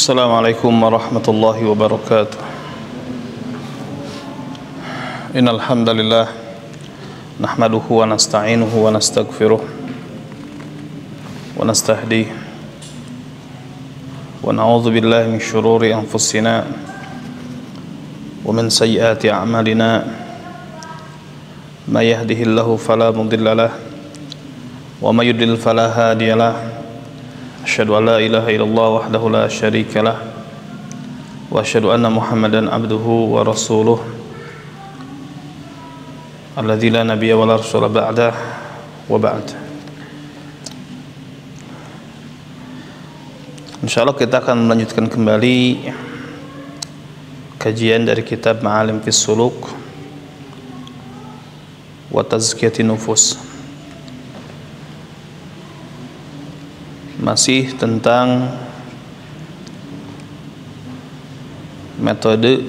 Assalamualaikum warahmatullahi wabarakatuh. Innal hamdalillah nahmaduhu wa nasta'inuhu wa nastaghfiruh wa nastahdihi wa na'udzu billahi min shururi anfusina wa min sayyiati a'malina may yahdihillahu fala mudilla lahu wa may yudlil fala hadiya lahu. Asyhadu an la ilaha illallah wahdahu la syarika lah wa asyhadu anna Muhammadan abduhu wa rasuluh alladzi la nabiyya wa la rasula ba'dah wa ba'd. Insyaallah kita akan melanjutkan kembali kajian dari kitab Ma'alim fis Suluk wa Tazkiyatin Nufus. Masih tentang metode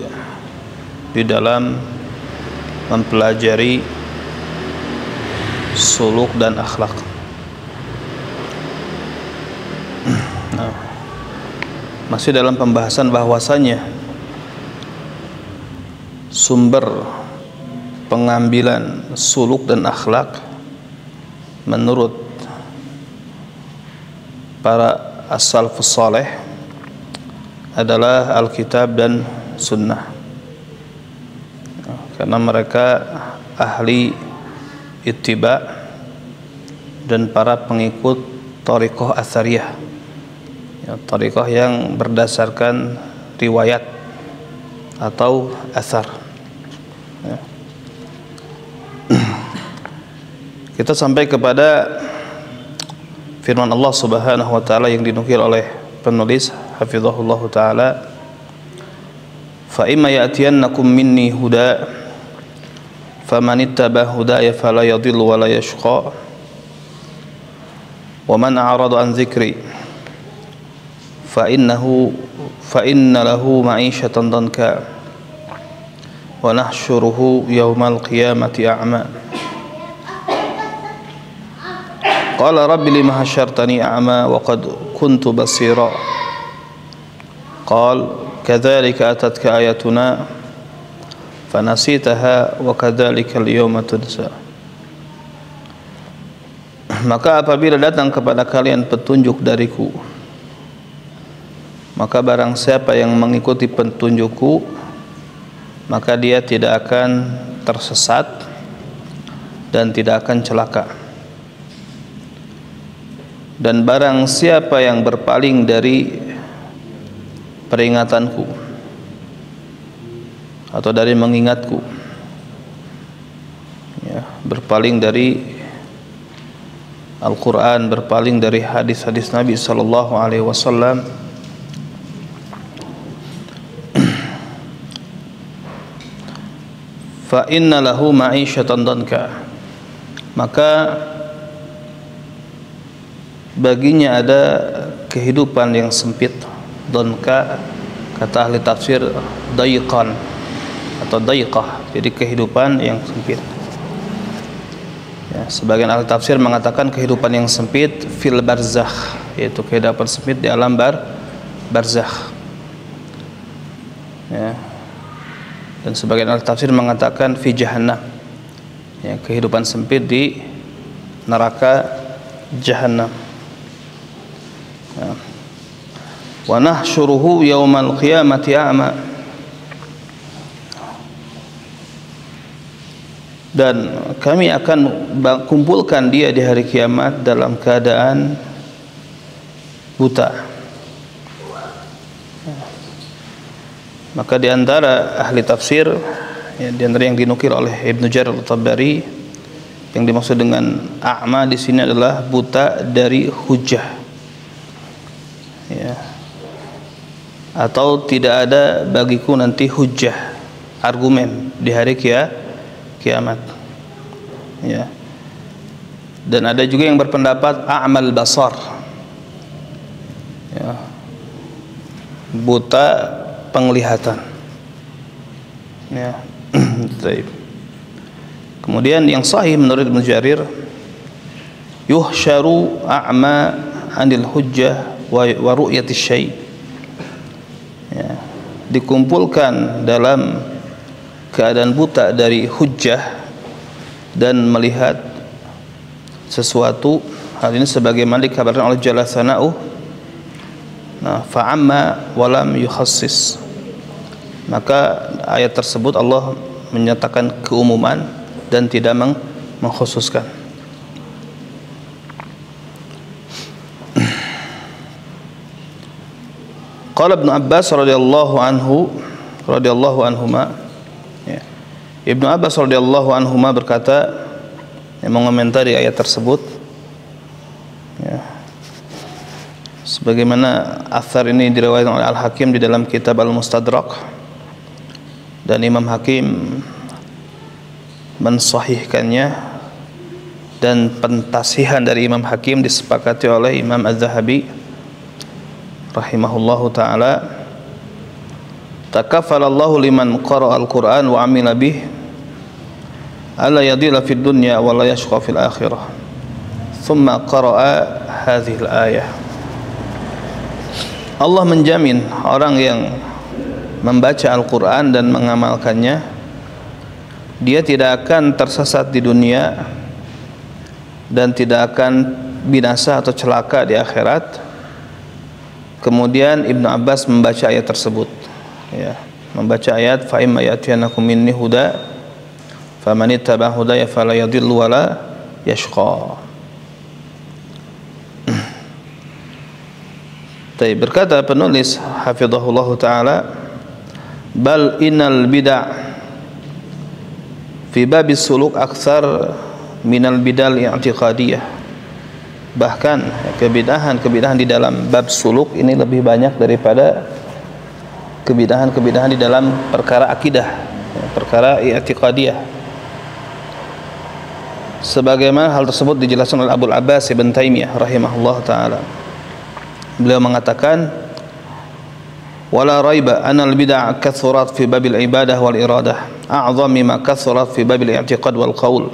di dalam mempelajari suluk dan akhlak. Nah, masih dalam pembahasan bahwasanya sumber pengambilan suluk dan akhlak menurut para as-salafus saleh adalah Alkitab dan Sunnah, karena mereka ahli ittiba dan para pengikut thariqah athariyah, thariqah yang berdasarkan riwayat atau athar. Kita sampai kepada firman Allah Subhanahu wa taala yang dinukil oleh penulis hafizahullah taala, fa imma ya'tiyannakum minni huda famanittaba hudaya fala yadhillu wa la yashqa wa man a'rada an dzikri fa inna lahu ma'ishatan danka wa nahsyuruhu yaumal qiyamati a'ma. Qala rabbi lima hasyartani a'ma wa qad kuntu basira. Qala kadzalika atatka ayatuna fanasitaha wa kadzalika al-yawma tunsa. Maka apabila datang kepada kalian petunjuk dariku, maka barang siapa yang mengikuti petunjukku, maka dia tidak akan tersesat dan tidak akan celaka. Dan barang siapa yang berpaling dari peringatanku atau dari mengingatku, ya, berpaling dari Al-Quran, berpaling dari hadis-hadis Nabi Sallallahu Alaihi Wasallam, fa inna lahu ma'isyatan danka, maka baginya ada kehidupan yang sempit. Donka, kata ahli tafsir, daiqan atau daiqah, jadi kehidupan yang sempit. Ya, sebagian ahli tafsir mengatakan kehidupan yang sempit fil barzakh, yaitu kehidupan sempit di alam barzakh. Ya. Dan sebagian ahli tafsir mengatakan fi jahannam, ya, kehidupan sempit di neraka jahannam. Wa nahsyuruhu yaumal qiyamati a'ma, dan kami akan kumpulkan dia di hari kiamat dalam keadaan buta. Maka di antara ahli tafsir, ya, di antara yang dinukil oleh Ibnu Jarir At-Tabari, yang dimaksud dengan a'ma di sini adalah buta dari hujjah, ya, atau tidak ada bagiku nanti hujjah, argumen di hari kiamat, ya. Dan ada juga yang berpendapat a'mal basar, ya, buta penglihatan, ya. Kemudian yang sahih menurut Ibnu Jarir, yuhsyaru a'ma anil hujjah wa ru'yati syai', dikumpulkan dalam keadaan buta dari hujjah dan melihat sesuatu, hal ini sebagaimana dikabarkan oleh Jalla Tsana'uh, fa'amma walam yukhassis, maka ayat tersebut Allah menyatakan keumuman dan tidak mengkhususkan. Qala Ibnu Abbas radhiyallahu anhuma, ya. Ibnu Abbas radhiyallahu anhuma berkata, yang mengomentari ayat tersebut, ya, sebagaimana athar ini diriwayatkan oleh Al-Hakim di dalam kitab Al-Mustadrak, dan Imam Hakim mensahihkannya, dan pentasihan dari Imam Hakim disepakati oleh Imam Az-Zahabi rahimahullahu ta'ala. Takaffalallahu liman qara'a al-Qur'an wa amila bih alla yadilla fid dunya wa la yashqa fil akhirah. Thumma qara'a hadhihi al-ayah. Allah menjamin orang yang membaca Al-Qur'an dan mengamalkannya, dia tidak akan tersesat di dunia dan tidak akan binasa atau celaka di akhirat. Kemudian Ibnu Abbas membaca ayat tersebut, ya, membaca ayat fa imma ya'tiyanakum minni huda faman ittaba hudaya fala yadhillu wala yashqa. Berkata penulis hafizahullah taala, bal innal bid'ah fi babis suluk aktsar minal bidal i'tiqadiyah. Bahkan kebidahan di dalam bab suluk ini lebih banyak daripada kebidahan di dalam perkara akidah, perkara i'tiqadiyah. Sebagaimana hal tersebut dijelaskan oleh Abul Abbas Ibn Taimiyah rahimahullah ta'ala. Beliau mengatakan, wala raiba anna al-bid'ah kathurat fi babil ibadah wal iradah a'zam mimma kathurat fi babil i'tiqad wal qaul.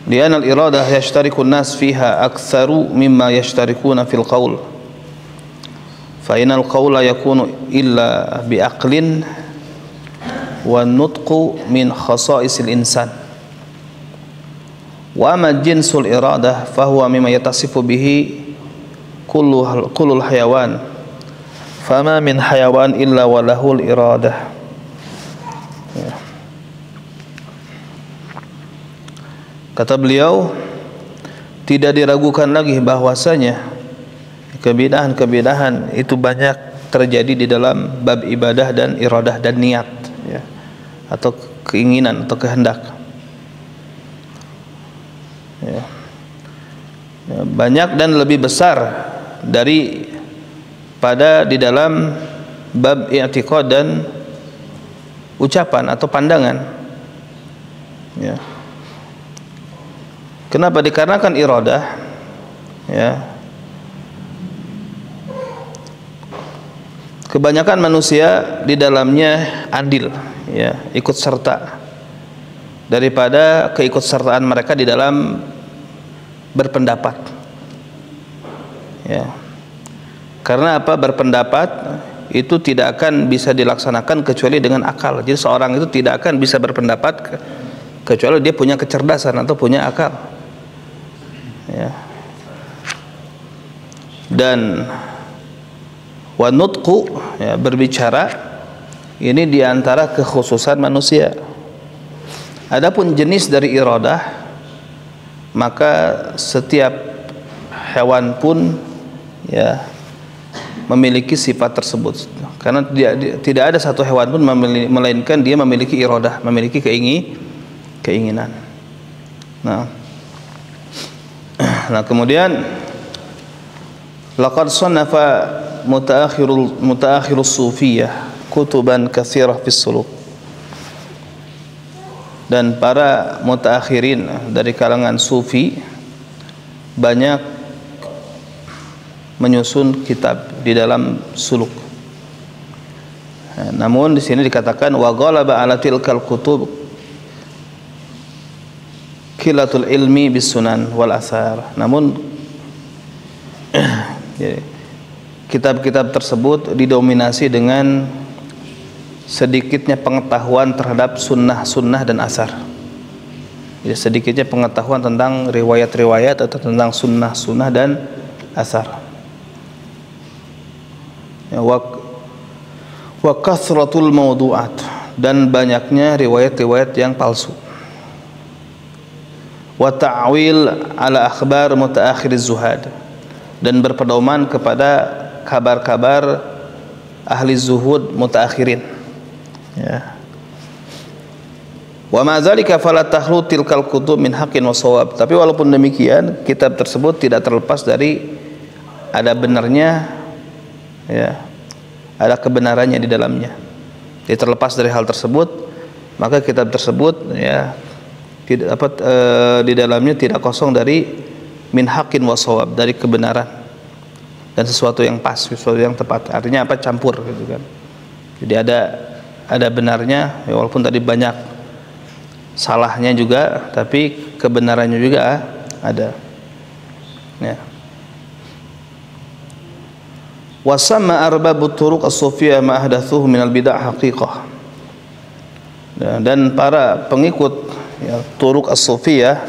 Lian al-iradah yashtariku an-nas fiha aktsaru mimma yashtarikuna fil qaul. Fa inal qaula yakunu illa bi aqlin wa nutqu min khasa'isil insan. Wa amma jinsul iradah fa huwa mimma yatasifu bihi kullul hayawan. Fama min hayawan illa wa lahul iradah. Kata beliau, tidak diragukan lagi bahwasanya kebidahan itu banyak terjadi di dalam bab ibadah dan iradah dan niat, ya, atau keinginan atau kehendak, ya. Banyak dan lebih besar daripada di dalam bab i'tiqad dan ucapan atau pandangan, ya. Kenapa? Dikarenakan iradah, ya, kebanyakan manusia di dalamnya andil, ya, ikut serta daripada keikutsertaan mereka di dalam berpendapat, ya. Karena apa? Berpendapat itu tidak akan bisa dilaksanakan kecuali dengan akal. Jadi seorang itu tidak akan bisa berpendapat kecuali dia punya kecerdasan atau punya akal, ya. Dan wanutku, ya, berbicara, ini diantara kekhususan manusia. Adapun jenis dari iradah, maka setiap hewan pun, ya, memiliki sifat tersebut. Karena tidak ada satu hewan pun melainkan dia memiliki iradah, memiliki keinginan. Nah, kemudian laqad sannafa mutaakhirus sufiyah kutuban katsirah fis suluk. Dan para mutaakhirin dari kalangan sufi banyak menyusun kitab di dalam suluk. Namun di sini dikatakan wa ghalaba ala tilkal kutub kilatul ilmi bis sunan wal athar. Namun kitab-kitab tersebut didominasi dengan sedikitnya pengetahuan terhadap sunnah-sunnah dan asar. Jadi sedikitnya pengetahuan tentang riwayat-riwayat atau tentang sunnah-sunnah dan asar. Ya, wa kathratul mawdu'at, dan banyaknya riwayat-riwayat yang palsu. Wa ta'wil ala akhbar mutaakhiriz zuhad, dan berpedoman kepada kabar-kabar ahli zuhud mutaakhirin. Ya. Wa ma dzalika fala takhlu tilkal kutub min haqqin wa shawab. Tapi walaupun demikian, kitab tersebut tidak terlepas dari ada benarnya, ya, ada kebenarannya di dalamnya. Jadi terlepas dari hal tersebut, maka kitab tersebut, ya, tidak di dalamnya tidak kosong dari min haqqin wa shawab, dari kebenaran dan sesuatu yang pas, sesuatu yang tepat. Artinya apa? Campur gitu kan. Jadi ada benarnya, ya, walaupun tadi banyak salahnya juga, tapi kebenarannya juga ada. Ya. Wasamma arbabut turuq as-sufiyah ma ahdathuhu minal bid'ah haqiqah. Dan para pengikut, ya, turuq as-sufiyah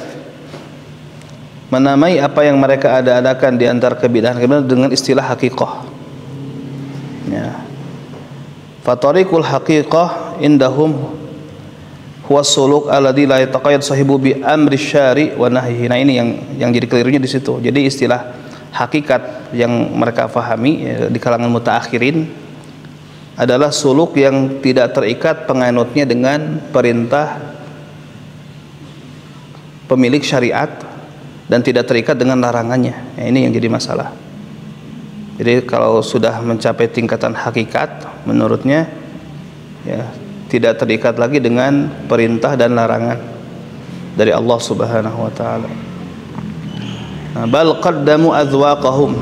menamai apa yang mereka ada-adakan di antara kebidahan dengan istilah haqiqah. Ya. Fatariqul haqiqah indahum huwa suluk alladzi la yataqayyad sahibu bi amri syari' wa nahyihi. Nah, ini yang jadi kelirunya di situ. Jadi istilah hakikat yang mereka fahami, ya, di kalangan mutaakhirin adalah suluk yang tidak terikat penganutnya dengan perintah pemilik syariat dan tidak terikat dengan larangannya. Ya, ini yang jadi masalah. Jadi kalau sudah mencapai tingkatan hakikat menurutnya, ya, tidak terikat lagi dengan perintah dan larangan dari Allah Subhanahu wa taala. Bal qaddamu adwaqahum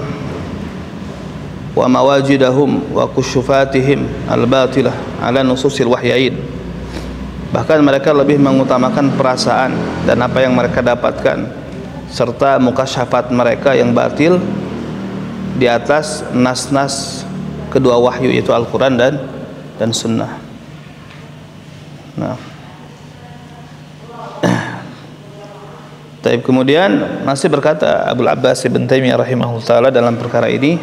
wa mawajidahum wa kusyufatihim al-batilah ala nususil wahyain. Bahkan mereka lebih mengutamakan perasaan dan apa yang mereka dapatkan serta mukasyafat mereka yang batil di atas nas-nas kedua wahyu, yaitu Al-Quran dan Sunnah. Nah, kemudian masih berkata Abul Abbas Ibn Taimiyah rahimahullah taala dalam perkara ini,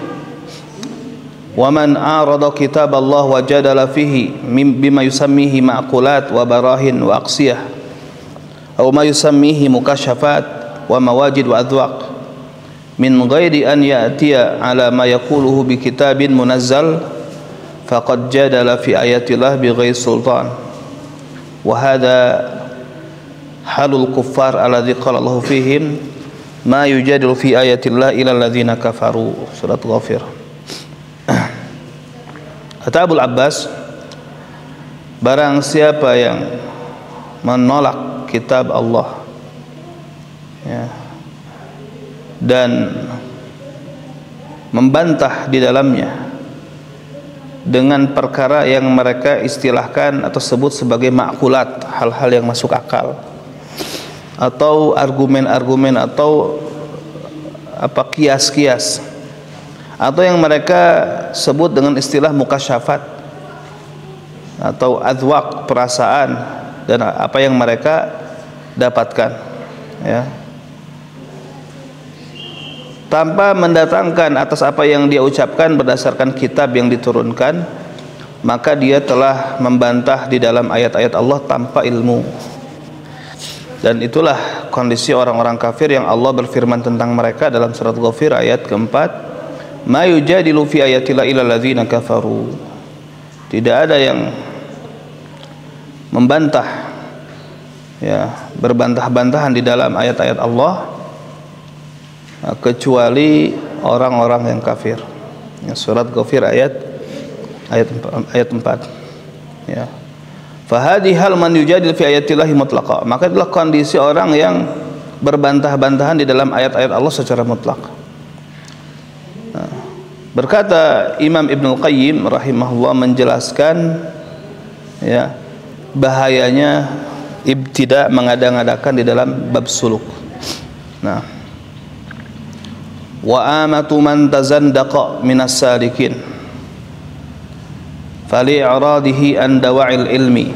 wa man arada kitab Allah wa jadala fihi bima yusammihi ma'qulat wa barahin wa aqsiyah aw ma yusammihi mukasyafat wa mawajid wa adwaq min ghairi an ya'tiya ala ma yaquluhu bi kitabin munazzal faqad jadala fi ayatillah bi ghairi sultan wa hadha halul kuffar alladzi qala Allahu fihim ma yujadilu fi ayatillah ila alladzina kafaru. Surat Ghafir. Kata Abul Abbas, barang siapa yang menolak kitab Allah, ya, dan membantah di dalamnya dengan perkara yang mereka istilahkan atau sebut sebagai ma'kulat, hal-hal yang masuk akal, atau argumen-argumen atau apa kias-kias, atau yang mereka sebut dengan istilah mukasyafat atau adwaq, perasaan dan apa yang mereka dapatkan, ya, tanpa mendatangkan atas apa yang dia ucapkan berdasarkan kitab yang diturunkan, maka dia telah membantah di dalam ayat-ayat Allah tanpa ilmu. Dan itulah kondisi orang-orang kafir yang Allah berfirman tentang mereka dalam surat Ghafir ayat keempat, ma yujadilu fi ayatillah illa alladzina kafaru. Tidak ada yang membantah, ya, berbantah-bantahan di dalam ayat-ayat Allah kecuali orang-orang yang kafir. Ya, surat Ghafir ayat 4. Ya. Fahadi hal man yujadil fi ayatillahi mutlaqa. Maka itulah kondisi orang yang berbantah-bantahan di dalam ayat-ayat Allah secara mutlak. Nah, berkata Imam Ibnul Qayyim rahimahullah menjelaskan, ya, bahayanya ibtida, mengada-ngadakan di dalam bab suluk. Nah, wa amatu man tazandaqa minas salikin fali'radihi an dawa'il ilmi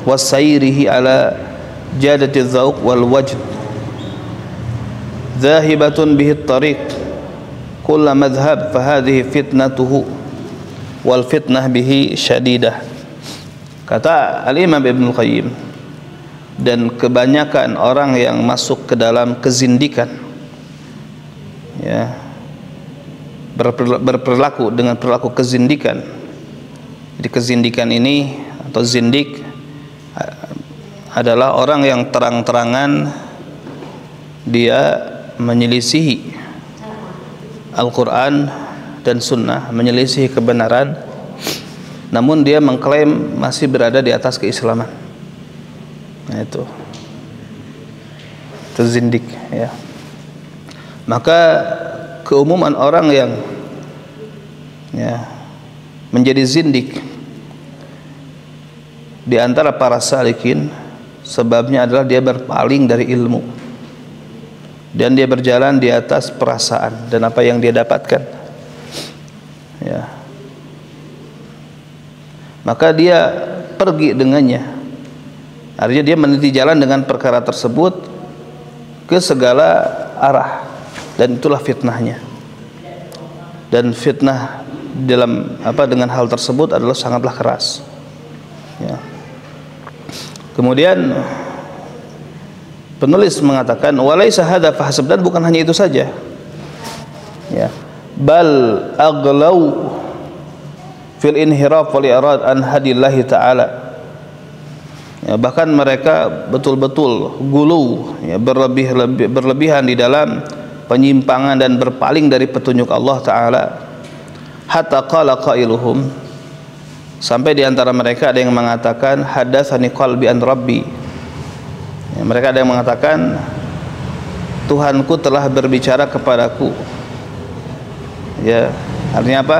wasyarihi ala jadati dzauq wal wajd dhahibatun bihi at-tariq kull madhhab fahadhihi fitnatuhu wal fitnah bihi syadidah. Kata Al-Imam Ibnu Qayyim, dan kebanyakan orang yang masuk ke dalam kezindikan, ya, berperilaku dengan perilaku kezindikan. Jadi kezindikan ini atau zindik adalah orang yang terang-terangan dia menyelisihi Al-Quran dan Sunnah, menyelisihi kebenaran, namun dia mengklaim masih berada di atas keislaman. Nah, itu zindik, ya. Maka keumuman orang yang, ya, menjadi zindik di antara para salikin, sebabnya adalah dia berpaling dari ilmu dan dia berjalan di atas perasaan dan apa yang dia dapatkan, ya. Maka dia pergi dengannya, artinya dia meniti jalan dengan perkara tersebut ke segala arah, dan itulah fitnahnya. Dan fitnah dalam dengan hal tersebut adalah sangatlah keras, ya. Kemudian penulis mengatakan walaisa hadza fahasab, dan bukan hanya itu saja, ya, bal aglau fil inhiraf wal i'rad an hadillahi ta'ala, ya, bahkan mereka betul-betul gulu, ya, berlebihan di dalam penyimpangan dan berpaling dari petunjuk Allah Ta'ala. Hatta qala qailuhum, sampai di antara mereka ada yang mengatakan hadatsani qalbi an rabbi, ya, mereka ada yang mengatakan Tuhanku telah berbicara kepadaku, ya, artinya apa?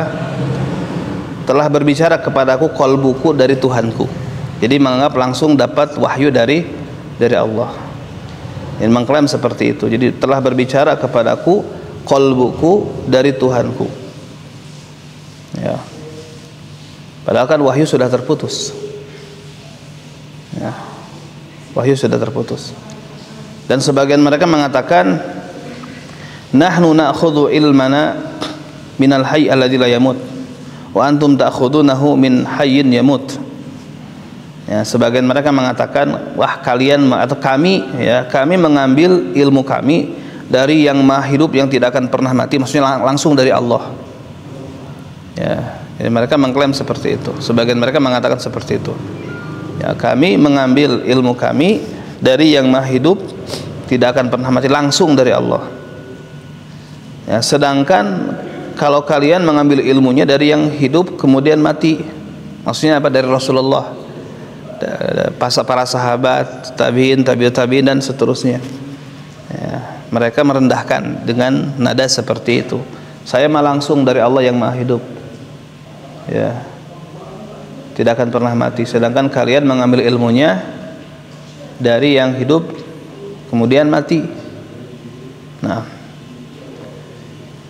Telah berbicara kepadaku qalbuku dari Tuhanku. Jadi menganggap langsung dapat wahyu dari Allah. Yang mengklaim seperti itu. Jadi telah berbicara kepadaku qalbuku dari Tuhanku, ya. Padahal kan wahyu sudah terputus, ya. Wahyu sudah terputus. Dan sebagian mereka mengatakan nahnu na'khudhu ilmana minal hayy alladzi la yamut wa antum ta'khudunahu min hayyin yamut. Ya, sebagian mereka mengatakan wah kalian atau kami, ya, kami mengambil ilmu kami dari yang maha hidup yang tidak akan pernah mati, maksudnya langsung dari Allah, ya. Jadi mereka mengklaim seperti itu. Sebagian mereka mengatakan seperti itu, ya, kami mengambil ilmu kami dari yang maha hidup tidak akan pernah mati, langsung dari Allah, ya. Sedangkan kalau kalian mengambil ilmunya dari yang hidup kemudian mati, maksudnya apa? Dari Rasulullah, para sahabat, tabi'in, tabi'ut tabi'in, dan seterusnya, ya. Mereka merendahkan dengan nada seperti itu. Saya mah langsung dari Allah yang maha hidup, ya, tidak akan pernah mati. Sedangkan kalian mengambil ilmunya dari yang hidup kemudian mati.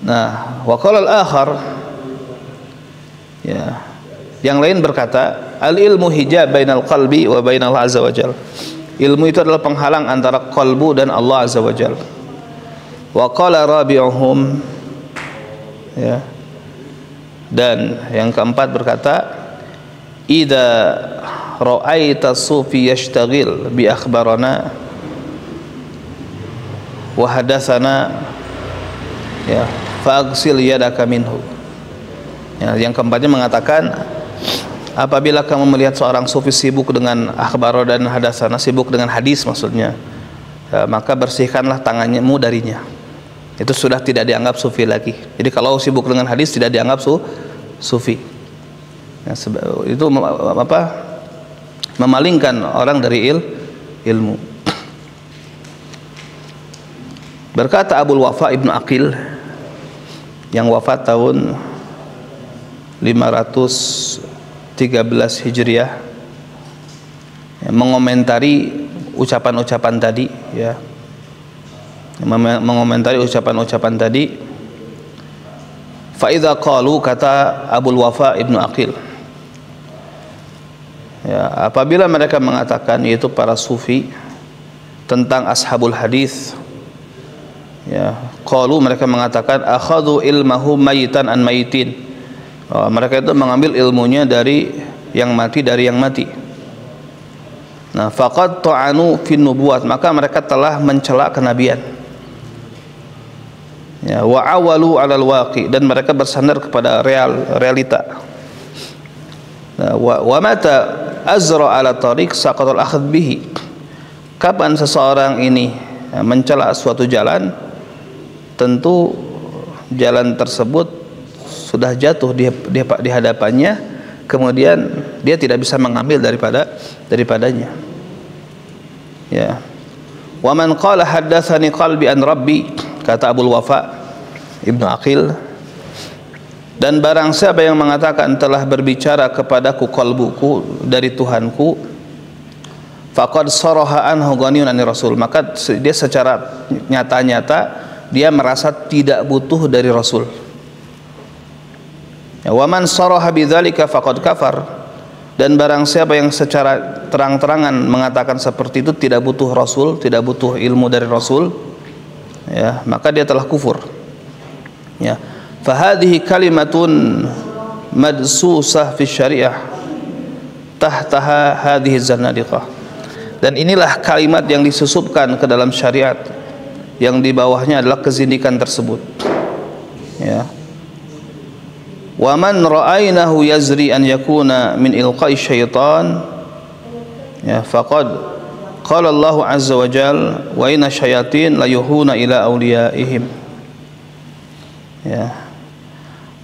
Nah, wa qala al-akhar, ya, yang lain berkata al-ilmu hijab bainal qalbi wa bainal azza wajal. Ilmu itu adalah penghalang antara qalbu dan Allah azza wajal. Wa qala rabi'uhum, ya, dan yang keempat berkata idza ra'aita sufi yashtaghil bi akhbarana wa hadatsana, ya, fa'ghsil yadaka minhu. Ya, yang keempatnya mengatakan apabila kamu melihat seorang sufi sibuk dengan akhbar dan hadatsana, sibuk dengan hadis maksudnya, ya, maka bersihkanlah tanganmu darinya. Itu sudah tidak dianggap sufi lagi. Jadi kalau sibuk dengan hadis tidak dianggap sufi. Ya, itu memalingkan orang dari ilmu. Berkata Abul Wafa Ibnu Aqil yang wafat tahun 513 Hijriah, ya, mengomentari ucapan-ucapan tadi, ya, mengomentari ucapan-ucapan tadi. Fa idza qalu, kata Abul Wafa Ibnu Aqil, ya, apabila mereka mengatakan, yaitu para sufi, tentang ashabul hadis, ya, qalu, mereka mengatakan akhadhu ilmahu mayitan an mayitin, mereka itu mengambil ilmunya dari yang mati dari yang mati. Nah, faqad ta'anu fin nubuwat, maka mereka telah mencela kenabian. Ya, wa awalu 'alal waqi, dan mereka bersandar kepada realita. Nah, wa mata azra 'ala tariq saqatul akhd bihi, kapan seseorang ini mencela suatu jalan, tentu jalan tersebut sudah jatuh di hadapannya, kemudian dia tidak bisa mengambil daripadanya. Ya. Wa man qala haddatsani qalbi an rabbi, kata Abul Wafa Ibnu Aqil, dan barang siapa yang mengatakan telah berbicara kepadaku qalbuku dari Tuhanku, faqad saraha anhu ghaniyun anir rasul, maka dia secara nyata-nyata dia merasa tidak butuh dari Rasul. Ya, wa man saraha bidzalika faqad kafar, dan barang siapa yang secara terang-terangan mengatakan seperti itu, tidak butuh Rasul, tidak butuh ilmu dari Rasul, ya, maka dia telah kufur. Ya, fa hadhihi kalimatun madsusah fi syariah tahtaha hadhihi zanadiqah, dan inilah kalimat yang disusupkan ke dalam syariat, yang di bawahnya adalah kezindikan tersebut. Ya. Wa man ra'aynahu yazri an yakuna min ilqa'i syaitan, ya, faqad qala Allah azza wa jalla wa inna syayatin la yuhuna ila awliyaihim. Ya.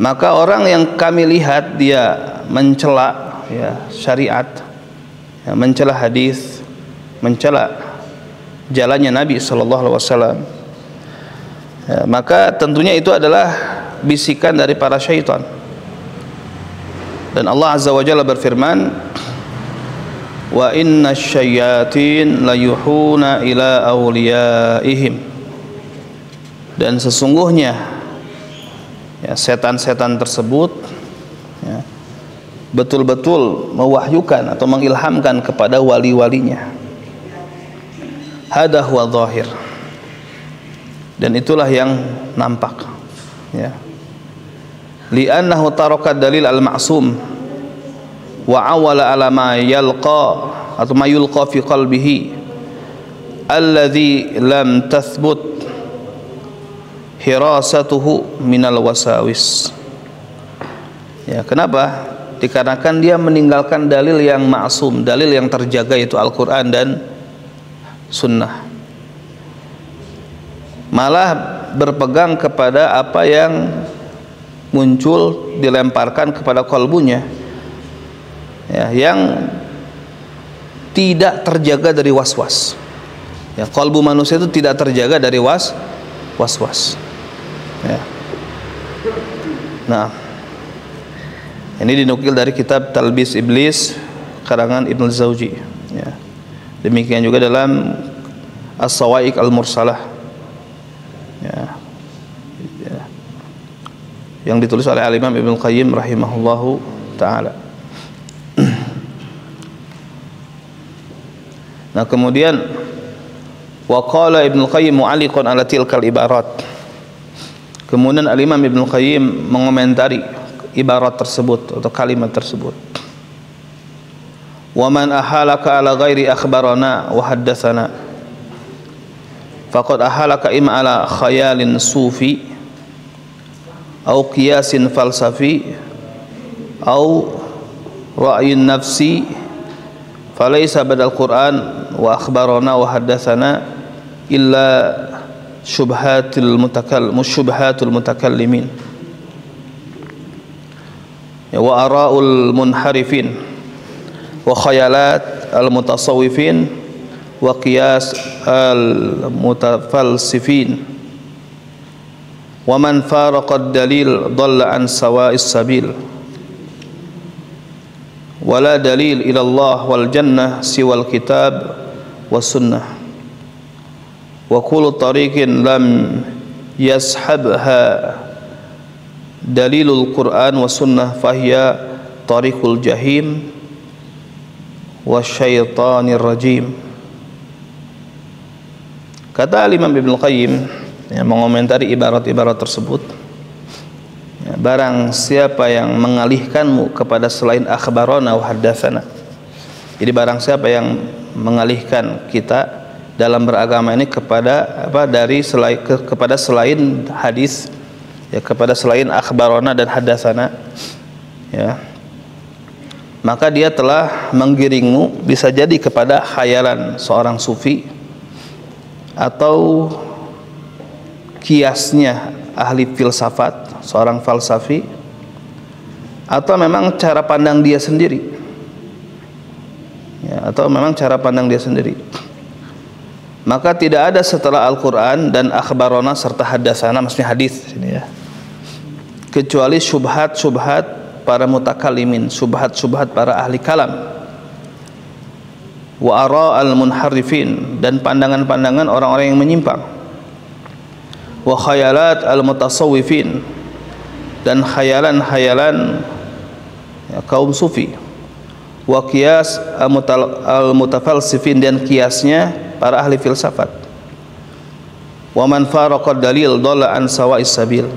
Maka orang yang kami lihat dia mencela, ya, syariat, ya, mencela hadis, mencela jalannya Nabi sallallahu alaihi wasallam, ya, maka tentunya itu adalah bisikan dari para syaitan. Dan Allah azza wa jalla berfirman, wa inna syayatin la yuhuna ila awliyaihim, dan sesungguhnya, ya, setan-setan tersebut, ya, betul-betul mewahyukan atau mengilhamkan kepada wali-walinya. Hada huwa zahir, dan itulah yang nampak, ya. Li'annahu taraka dalil al-ma'sum wa awala ala ma yalqa atau ma yulqa fi qalbihi alladhi lam tathbut hirasatuhu minal wasawis. Ya, kenapa? Dikarenakan dia meninggalkan dalil yang ma'sum, dalil yang terjaga, yaitu Al-Quran dan Sunnah, malah berpegang kepada apa yang muncul, dilemparkan kepada kalbunya, ya, yang tidak terjaga dari was-was. Ya, kalbu manusia itu tidak terjaga dari was-was. Ya. Nah, ini dinukil dari kitab Talbis Iblis karangan Ibnu Zawji. Ya. Demikian juga dalam As-Sawa'iq Al-Mursalah, ya, ya, yang ditulis oleh Al-Imam Ibnu Qayyim rahimahullahu ta'ala. Nah, kemudian wa qala Ibnu Qayyim mu'alliqan ala tilkal ibarat, kemudian Al-Imam Ibnu Qayyim mengomentari ibarat tersebut atau kalimat tersebut. Wa man ahalaka ala ghairi akhbarana wa haddatsana faqad ahalaka imma ala khayalin sufi au qiyasin falsafi au ra'yin nafsi falaysa badal Qur'an wa akhbarana wa haddatsana illa syubhatul mutakallimin, ya, wa ara'ul munharifin wa khayalat al-mutasawwifin wa qiyas al-mutafalsifin wa man faraqa ad-dalil dhalla an sawa'is sabil wa la dalil ila Allah wal jannah siwal kitab was sunnah. wa kullu tariqin lam yashabha dalilul Qur'an wa sunnah fahiya tariqul jahim wa syaitanir rajim. Kata Imam Ibnu Qayyim yang mengomentari ibarat-ibarat tersebut, ya, barang siapa yang mengalihkanmu kepada selain akhbarana wa haddatsana, jadi barang siapa yang mengalihkan kita dalam beragama ini kepada kepada selain hadis, ya, kepada selain akhbarana dan hadatsana, ya, maka dia telah menggiringmu bisa jadi kepada khayalan seorang sufi atau kiasnya ahli filsafat, seorang falsafi, atau memang cara pandang dia sendiri, ya, atau memang cara pandang dia sendiri. Maka tidak ada setelah Al-Quran dan akhbarona serta hadasana, maksudnya hadis ini, ya, kecuali syubhat-syubhat para mutakalimin, syubhat-syubhat para ahli kalam, wa ara al-munharifin, dan pandangan-pandangan orang-orang yang menyimpang, wa khayalat al-mutasawwifin, dan khayalan-khayalan, ya, kaum sufi, wa qiyas al-mutafalsifin, dan kiasnya para ahli filsafat. Wa man faraqa dalil dhalla an sawa'is sabil,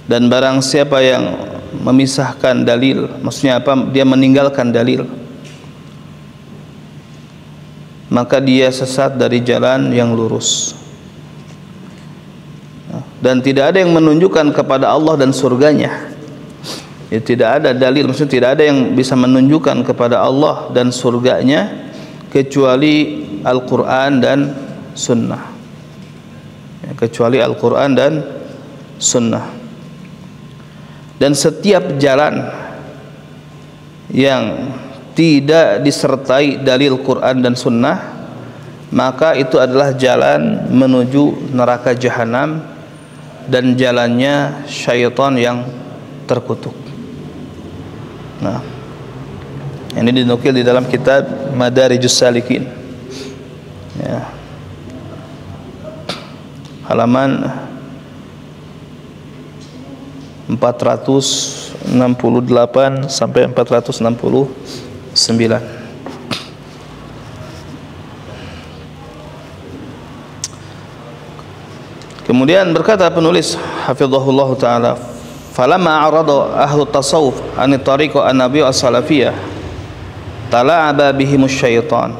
dan barang siapa yang memisahkan dalil, maksudnya apa, dia meninggalkan dalil, maka dia sesat dari jalan yang lurus. Dan tidak ada yang menunjukkan kepada Allah dan surganya, ya, tidak ada dalil, maksudnya tidak ada yang bisa menunjukkan kepada Allah dan surganya kecuali Al-Quran dan Sunnah, ya, kecuali Al-Quran dan Sunnah. Dan setiap jalan yang tidak disertai dalil Quran dan Sunnah, maka itu adalah jalan menuju neraka jahanam dan jalannya syaitan yang terkutuk. Nah, ini dinukil di dalam kitab Madarijus Salikin, ya, halaman 468 sampai 469. Kemudian berkata penulis hafizahullah taala, falamma arada ahlu tasawuf an tariqa an-nabiy as-salafiyah tala'aba bihimus syaitan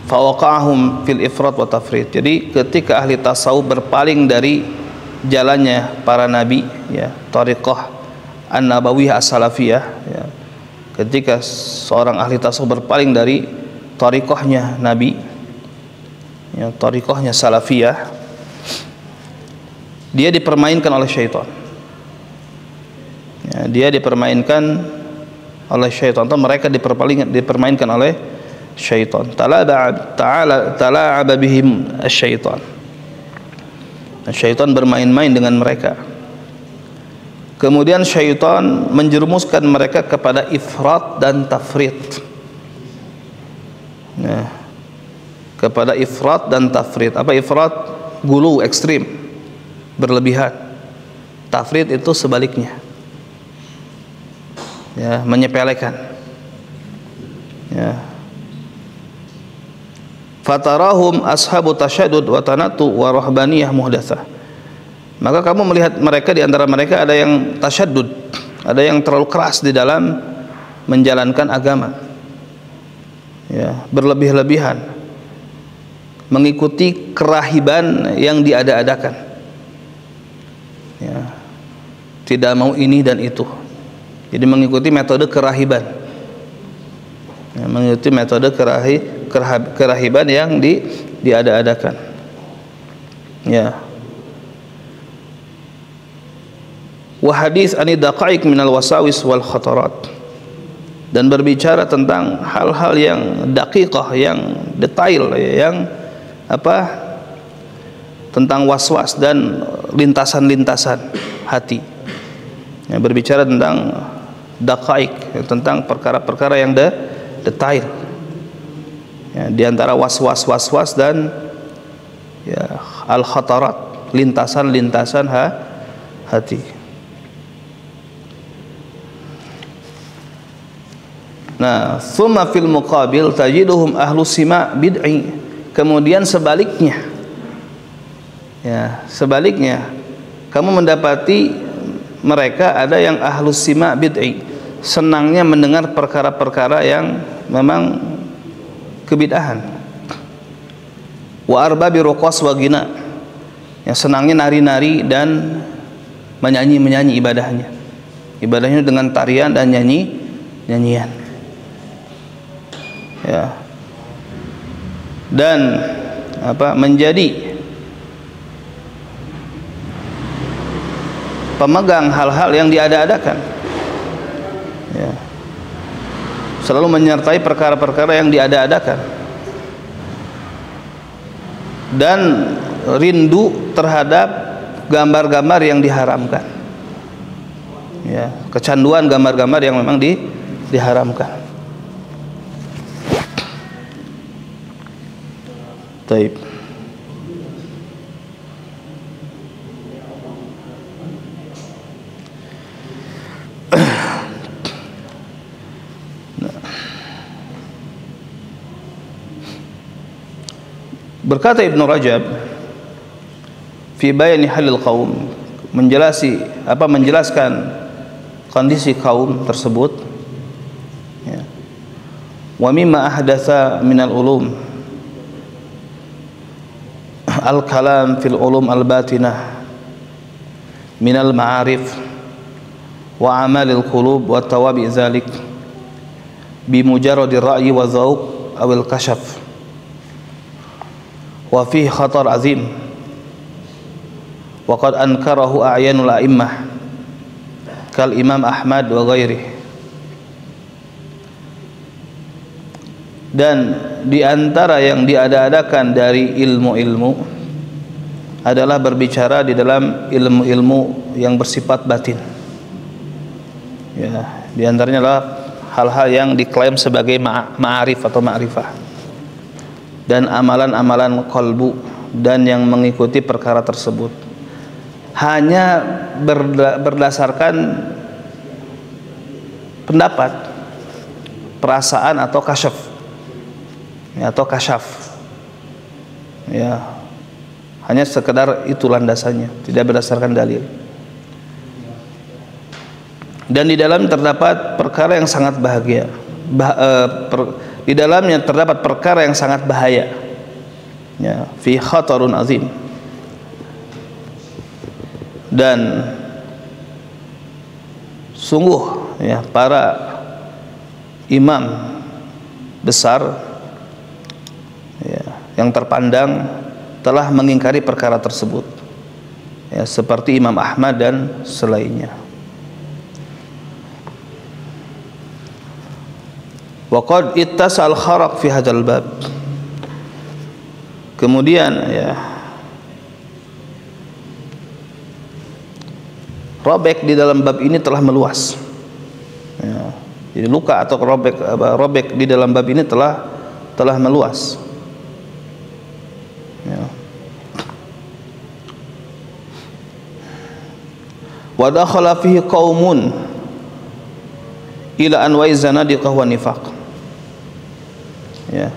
fawaqa'ahum fil ifrat wa tafrid. Jadi ketika ahli tasawuf berpaling dari jalannya para nabi, ya, tariqah an-nabawiyah as-salafiyah, ya, ketika seorang ahli tasawuf berpaling dari tariqahnya nabi, ya, tariqahnya salafiyah, dia dipermainkan oleh syaitan, ya, dia dipermainkan oleh syaitan, atau mereka dipermainkan oleh syaitan. Tala'aba bihim syaitan, syaitan bermain-main dengan mereka. Kemudian syaitan menjerumuskan mereka kepada ifrat dan tafrid, ya, kepada ifrat dan tafrid. Apa ifrat? Gulu, ekstrim, berlebihan. Tafrid itu sebaliknya, ya, menyepelekan, ya. Fatarahum ashabu tasyaddud wa tanatu wa rahbaniyah muhdatsah. Maka kamu melihat mereka, di antara mereka ada yang tasyaddud, ada yang terlalu keras di dalam menjalankan agama, ya, berlebih-lebihan, mengikuti kerahiban yang diada-adakan, ya, tidak mau ini dan itu. Jadi mengikuti metode kerahiban, ya, mengikuti metode kerahiban yang diada-adakan, ya. Wa hadits ani daqaiq minal wasawis wal khatarat, dan berbicara tentang hal-hal yang daqiqah, yang detail, yang apa, tentang waswas dan lintasan-lintasan hati, ya, berbicara tentang daqaiq, tentang perkara-perkara yang detail, ya, di antara waswas dan al-khatarat, lintasan-lintasan hati. Nah, thumma fil muqabil tajiduhum ahlu sima bid'i. Kemudian sebaliknya, ya, sebaliknya kamu mendapati mereka ada yang ahlu sima bid'i, senangnya mendengar perkara-perkara yang memang kebid'ahan. Wa arbabi ruqas wa gina, yang senangnya nari-nari dan menyanyi ibadahnya dengan tarian dan nyanyian. Ya, dan menjadi pemegang hal-hal yang diada-adakan, ya, selalu menyertai perkara-perkara yang diada-adakan dan rindu terhadap gambar-gambar yang diharamkan, ya, kecanduan gambar-gambar yang memang diharamkan. Taib. Berkata Ibnu Rajab fi bayani halil qaum, menjelaskan kondisi kaum tersebut, ya. Wa mimma ahdatsa minal ulum al-kalam fil ulum al-batinah minal ma'arif wa amalil qulub wa tawabi zalik bi mujarradi ra'yi wa zauq awil kashaf wa fihi khatar azim wa qad ankarahu a'yanul a'immah kal Imam Ahmad wa ghairihi. Dan di antara yang diada-adakan dari ilmu-ilmu adalah berbicara di dalam ilmu-ilmu yang bersifat batin. Ya, di antaranya adalah hal-hal yang diklaim sebagai ma'arif atau ma'rifah, dan amalan-amalan qalbu dan yang mengikuti perkara tersebut hanya berdasarkan pendapat, perasaan atau kasyaf, ya, atau kasyaf, ya, hanya sekedar itu landasannya, tidak berdasarkan dalil. Dan di dalam terdapat perkara yang sangat di dalamnya terdapat perkara yang sangat bahaya, ya, fi khatarun azim. Dan sungguh, ya, para imam besar, ya, yang terpandang telah mengingkari perkara tersebut, ya, seperti Imam Ahmad dan selainnya. Wa qad ittasal kharaq fi hadzal bab. Kemudian, ya, robek di dalam bab ini telah meluas, ya, jadi luka atau robek di dalam bab ini telah meluas, ya. Wa dakhala fihi qaumun ila anwa'i zanadiqah wa nifaq, ya,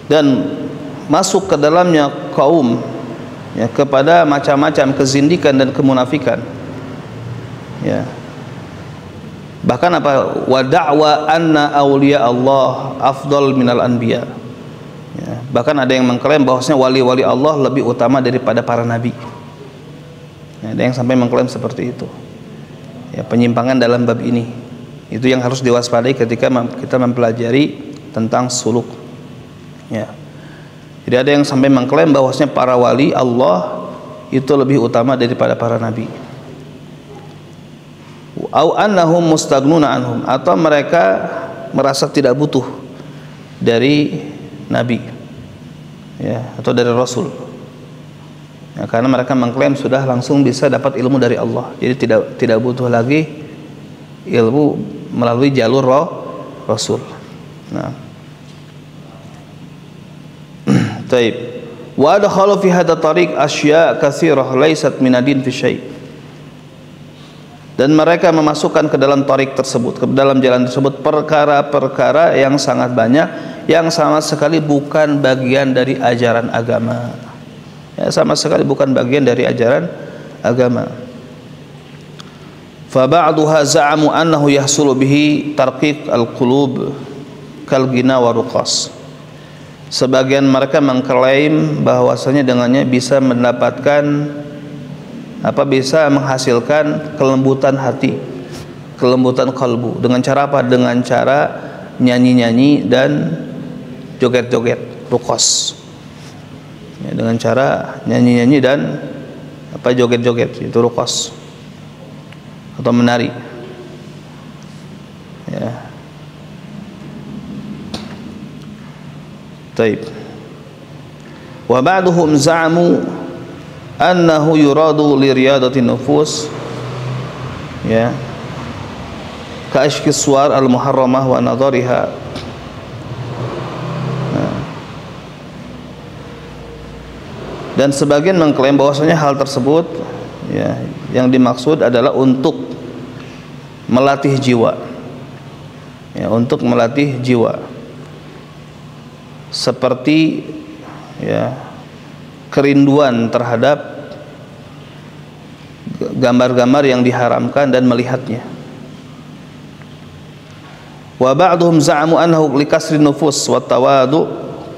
dan masuk ke dalamnya kaum, ya, kepada macam-macam kezindikan dan kemunafikan, ya. Bahkan wa da'wa anna awliya Allah afdal minal anbiya, ya. Bahkan ada yang mengklaim bahwasanya wali-wali Allah lebih utama daripada para nabi, ya, ada yang sampai mengklaim seperti itu, ya. Penyimpangan dalam bab ini itu yang harus diwaspadai ketika kita mempelajari tentang suluk, ya. Jadi ada yang sampai mengklaim bahwasanya para wali Allah itu lebih utama daripada para nabi, au annahum mustagnuna anhum, atau mereka merasa tidak butuh dari nabi, ya, atau dari rasul, ya, karena mereka mengklaim sudah langsung bisa dapat ilmu dari Allah, jadi tidak butuh lagi ilmu melalui jalur rasul. Nah, taib. Wa adkhalu fi hadha tariq asya' katsirah laysat min ad-din fi syai'. Dan mereka memasukkan ke dalam tarik tersebut, ke dalam jalan tersebut perkara-perkara yang sangat banyak yang sama sekali bukan bagian dari ajaran agama. Ya, sama sekali bukan bagian dari ajaran agama. Fa ba'duha za'amu annahu yahsulu bihi tarqiq al-qulub kal ghina wa ruqas. Sebagian mereka mengklaim bahwasanya dengannya bisa mendapatkan bisa menghasilkan kelembutan hati, kelembutan kalbu. Dengan cara apa? Dengan cara nyanyi-nyanyi dan joget-joget, ruqas. Ya, dengan cara nyanyi-nyanyi dan joget-joget, itu ruqas atau menari. Ya. Taib. Wa ba'duhum za'amu annahu yuradu li riyadati nufus, ya, ka ashki suwar al muharramah wa nadhariha. Dan sebagian mengklaim bahwasanya hal tersebut, ya, yang dimaksud adalah untuk melatih jiwa, ya, untuk melatih jiwa, seperti, ya, kerinduan terhadap gambar-gambar yang diharamkan dan melihatnya. Wa ba'dhum za'amu annahu likasri nufus wa tawadu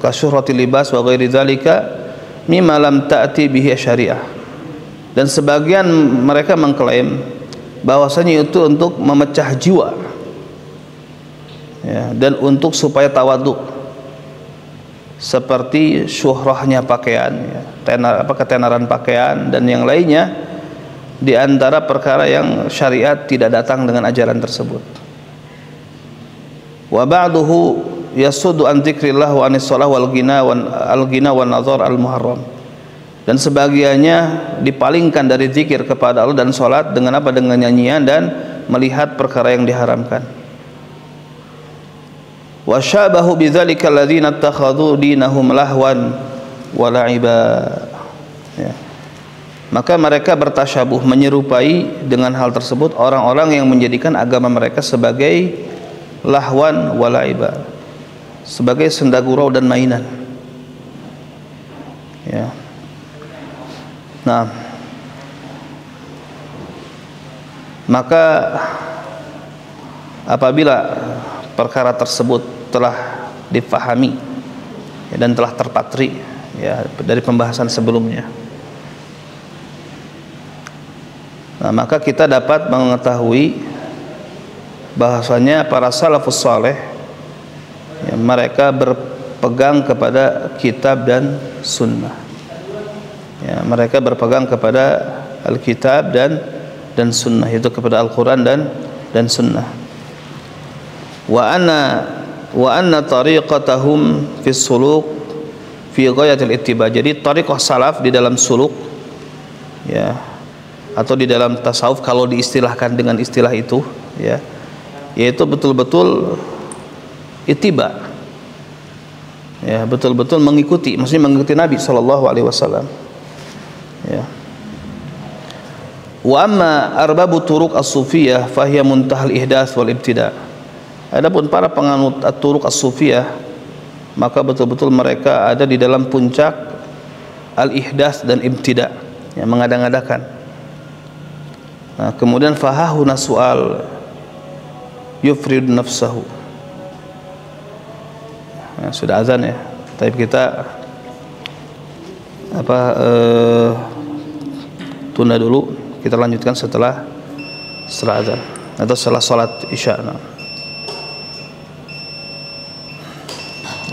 ka syuhrati libas wa ghairi dzalika mimma lam ta'ti bihi syariah. Dan sebagian mereka mengklaim bahwasanya itu untuk memecah jiwa, ya, dan untuk supaya tawaduk, seperti syuhrahnya pakaian, ya, ketenaran pakaian dan yang lainnya, di antara perkara yang syariat tidak datang dengan ajaran tersebut. Wa ba'duhu yasuddu an dzikrillah wa anis shalah wal ghina wan nazar al muharram. Dan sebagiannya dipalingkan dari zikir kepada Allah dan salat dengan dengan nyanyian dan melihat perkara yang diharamkan. Wa syabahu bidzalika alladzina ittakhadhu dinahum lahwan wa la'iba. Ya. Maka mereka bertasyabuh, menyerupai dengan hal tersebut orang-orang yang menjadikan agama mereka sebagai lahwan wa la'iba, sebagai senda gurau dan mainan. Ya. Nah, maka apabila perkara tersebut telah difahami, ya, dan telah terpatri, ya, dari pembahasan sebelumnya, nah, maka kita dapat mengetahui bahwasanya para salafus saleh, ya, mereka berpegang kepada kitab dan sunnah, ya, mereka berpegang kepada Alkitab dan sunnah, itu kepada Al-Quran dan sunnah. Wa anna tariqatahum fi suluk fi ghayatil ittiba. Jadi tariqah salaf di dalam suluk, ya, atau di dalam tasawuf kalau diistilahkan dengan istilah itu, ya, yaitu betul-betul ittiba, ya, betul-betul mengikuti, maksudnya mengikuti Nabi sallallahu alaihi wasallam, ya. Wa amma arbabu turuq as-sufiyah fahiya muntahal ihdaats wal ibtida'. Adapun para penganut at-turuq as-sufiyah, maka betul-betul mereka ada di dalam puncak al-ihdaats dan ibtida', yang mengada-ngadakan. Nah, kemudian fahahuna su'al yufrid nafsahu. Ya, sudah azan, ya. Tapi kita tunda dulu, kita lanjutkan setelah azan atau setelah salat isya.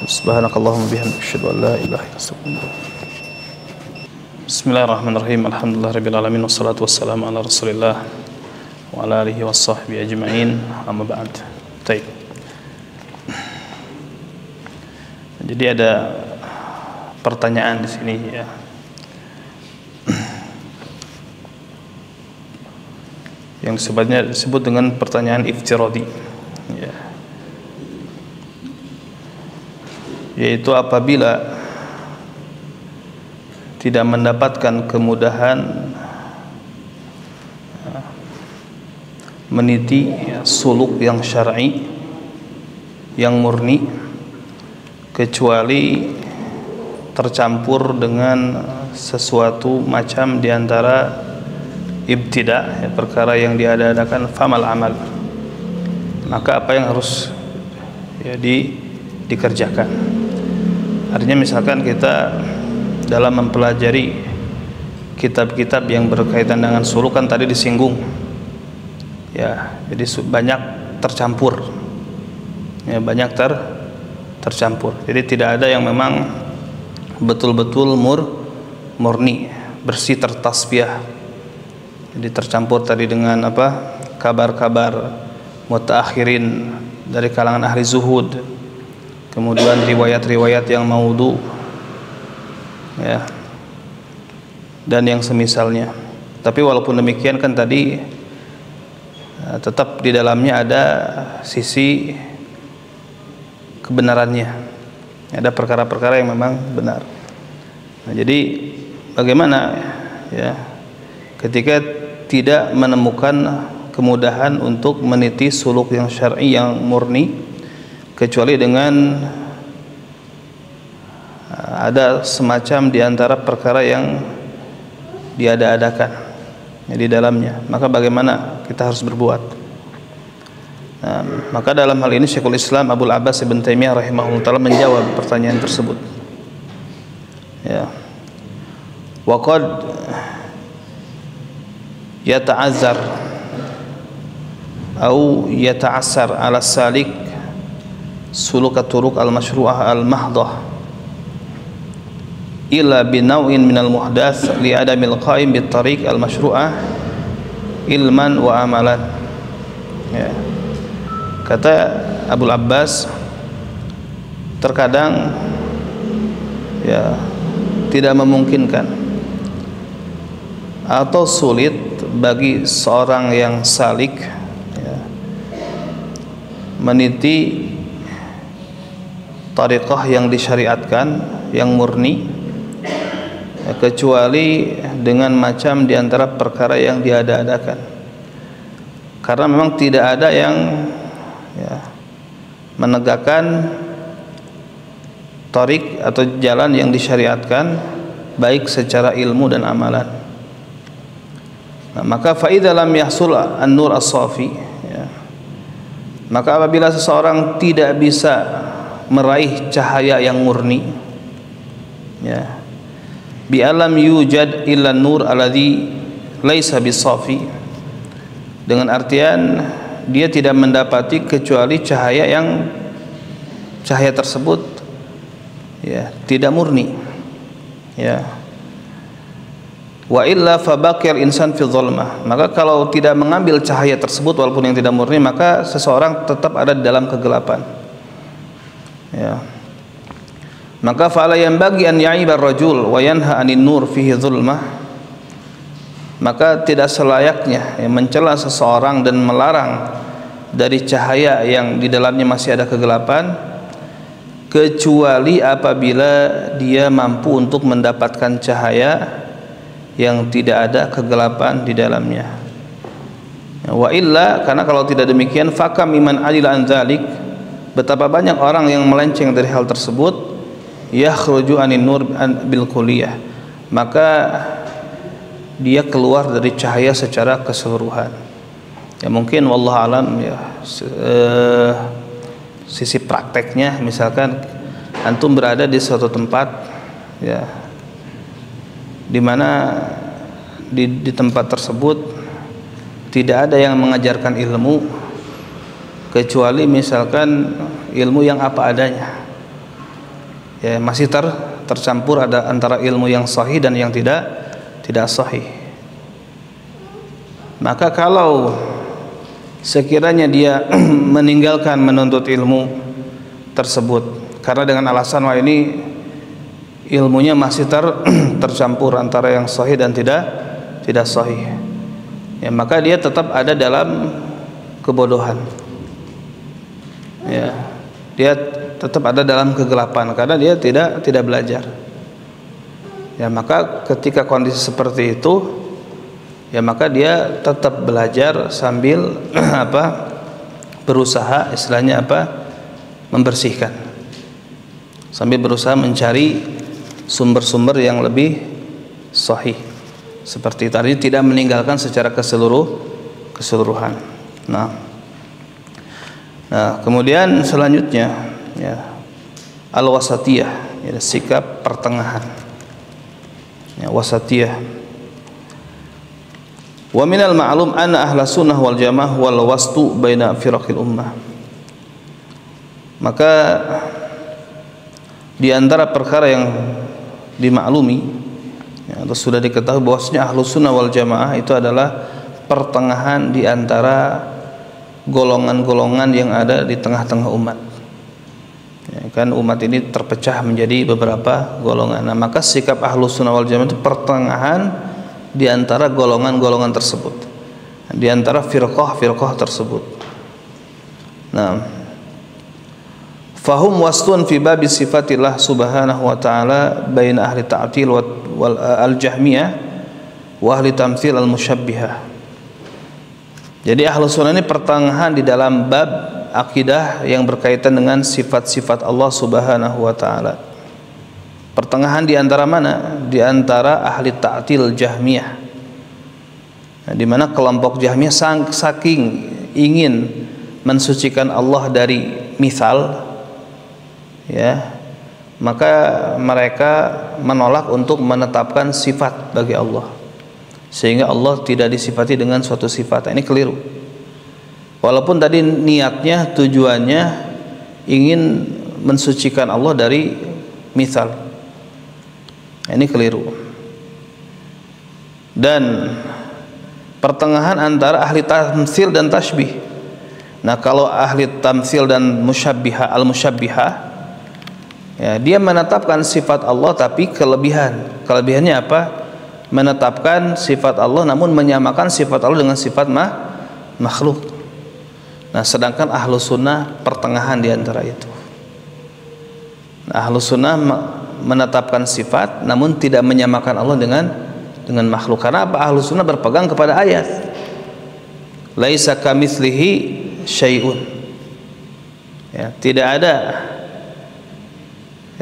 Subhanakallahumma bihamdika asyhadu an la ilaha illa anta astaghfiruka. Bismillahirrahmanirrahim. Alhamdulillahirabbil alamin wassalatu wassalamu ala Rasulillah wa ala alihi washabbihi ajmain. Amma ba'd. Baik. Jadi ada pertanyaan di sini, ya. Yang disebut dengan pertanyaan iftiradi, ya. Yaitu apabila tidak mendapatkan kemudahan meniti suluk yang syar'i yang murni, kecuali tercampur dengan sesuatu macam diantara ibtida, ya, perkara yang diadakan, famal amal, maka apa yang harus ya dikerjakan. Artinya misalkan kita dalam mempelajari kitab-kitab yang berkaitan dengan suluk, kan tadi disinggung ya, jadi banyak tercampur ya, banyak tercampur. Jadi tidak ada yang memang betul-betul murni, bersih, tertasfiyah. Jadi tercampur tadi dengan apa, kabar-kabar mutaakhirin dari kalangan ahli zuhud, kemudian riwayat-riwayat yang maudhu ya, dan yang semisalnya. Tapi walaupun demikian kan tadi tetap di dalamnya ada sisi kebenarannya, ada perkara-perkara yang memang benar. Nah, jadi bagaimana ya ketika tidak menemukan kemudahan untuk meniti suluk yang syar'i yang murni, kecuali dengan ada semacam diantara perkara yang diada-adakan ya, di dalamnya, maka bagaimana kita harus berbuat? Nah, maka dalam hal ini Syekhul Islam Abul Abbas Ibn Taimiyah rahimahullah ta'ala menjawab pertanyaan tersebut ya. Wa qad yata'azzar atau yata'assar ala salik suluk at-turuq al-masyru'ah al-mahdhah illa binaw'in minal muhdath li adamil qaim bit tariq al-masyru'ah ilman wa amalan ya. Kata Abul Abbas, terkadang ya tidak memungkinkan atau sulit bagi seorang yang salik ya, meniti tariqah yang disyariatkan yang murni ya, kecuali dengan macam diantara perkara yang diada-adakan, karena memang tidak ada yang ya, menegakkan tarik atau jalan yang disyariatkan baik secara ilmu dan amalan. Nah, maka fa idza lam yahsul an-nur as-safi ya, maka apabila seseorang tidak bisa meraih cahaya yang murni ya, bi alam yujad illa nur alladhi laisa bisafi, dengan artian dia tidak mendapati kecuali cahaya yang cahaya tersebut ya tidak murni ya. Wa illa fabaqiyal insan fi dhulmah, maka kalau tidak mengambil cahaya tersebut walaupun yang tidak murni, maka seseorang tetap ada di dalam kegelapan ya. Maka fa'ala yanbaghi an ya'iba ar-rajul wa yanha 'anil nur fihi dhulmah, maka tidak selayaknya ya, mencela seseorang dan melarang dari cahaya yang di dalamnya masih ada kegelapan, kecuali apabila dia mampu untuk mendapatkan cahaya yang tidak ada kegelapan di dalamnya. Wa illa, karena kalau tidak demikian, fakam iman adil an dzalik, betapa banyak orang yang melenceng dari hal tersebut, yakhruju anin nur bil kulliyah, maka dia keluar dari cahaya secara keseluruhan ya. Mungkin wallahu alam ya, sisi prakteknya, misalkan antum berada di suatu tempat ya, di mana di tempat tersebut tidak ada yang mengajarkan ilmu kecuali misalkan ilmu yang apa adanya ya, masih tercampur ada antara ilmu yang sahih dan yang tidak sahih. Maka kalau sekiranya dia meninggalkan menuntut ilmu tersebut karena dengan alasan wah ini ilmunya masih tercampur antara yang sahih dan tidak sahih ya, maka dia tetap ada dalam kebodohan ya, dia tetap ada dalam kegelapan karena dia tidak belajar Ya, maka ketika kondisi seperti itu, ya maka dia tetap belajar sambil apa? Berusaha, istilahnya apa? Membersihkan. Sambil berusaha mencari sumber-sumber yang lebih sahih. Seperti tadi, tidak meninggalkan secara keseluruhan. Nah, kemudian selanjutnya ya, al-wasatiyah, ya, sikap pertengahan. Ya, wasatiyah. Wa minal ma'lum anna ahla sunnah wal jamaah wal wastu baina firaqil ummah. Maka di antara perkara yang dimaklumi, ya, atau sudah diketahui bahwasanya ahlu sunnah wal jamaah itu adalah pertengahan di antara golongan-golongan yang ada di tengah-tengah umat. Ya, kan umat ini terpecah menjadi beberapa golongan. Nah, maka sikap ahlu sunnah wal jamaah itu pertengahan di antara golongan-golongan tersebut, di antara firqah-firqah tersebut. Nah, fahum wastun fi babi sifatillah subhanahu wa ta'ala baina ahli ta'til wal al-jahmiyah wa ahli tamthil al-musyabbihah. Jadi ahlu sunnah ini pertengahan di dalam bab akidah yang berkaitan dengan sifat-sifat Allah subhanahu wa ta'ala. Pertengahan di antara mana? Di antara ahli ta'til jahmiyah, nah, di mana kelompok jahmiyah saking ingin mensucikan Allah dari misal, ya, maka mereka menolak untuk menetapkan sifat bagi Allah, sehingga Allah tidak disifati dengan suatu sifat. Ini keliru. Walaupun tadi niatnya, tujuannya ingin mensucikan Allah dari misal, ini keliru. Dan pertengahan antara ahli tamtsil dan tasbih. Nah, kalau ahli tamtsil dan musyabbihah, al-musyabbihah, ya, dia menetapkan sifat Allah tapi kelebihan. Kelebihannya apa? Menetapkan sifat Allah namun menyamakan sifat Allah dengan sifat makhluk. Nah, sedangkan ahlu sunnah pertengahan di antara itu. Nah, ahlu sunnah menetapkan sifat namun tidak menyamakan Allah dengan makhluk. Karena apa? Ahlu sunnah berpegang kepada ayat, laisa kamitslihi syai'un. Ya, tidak ada,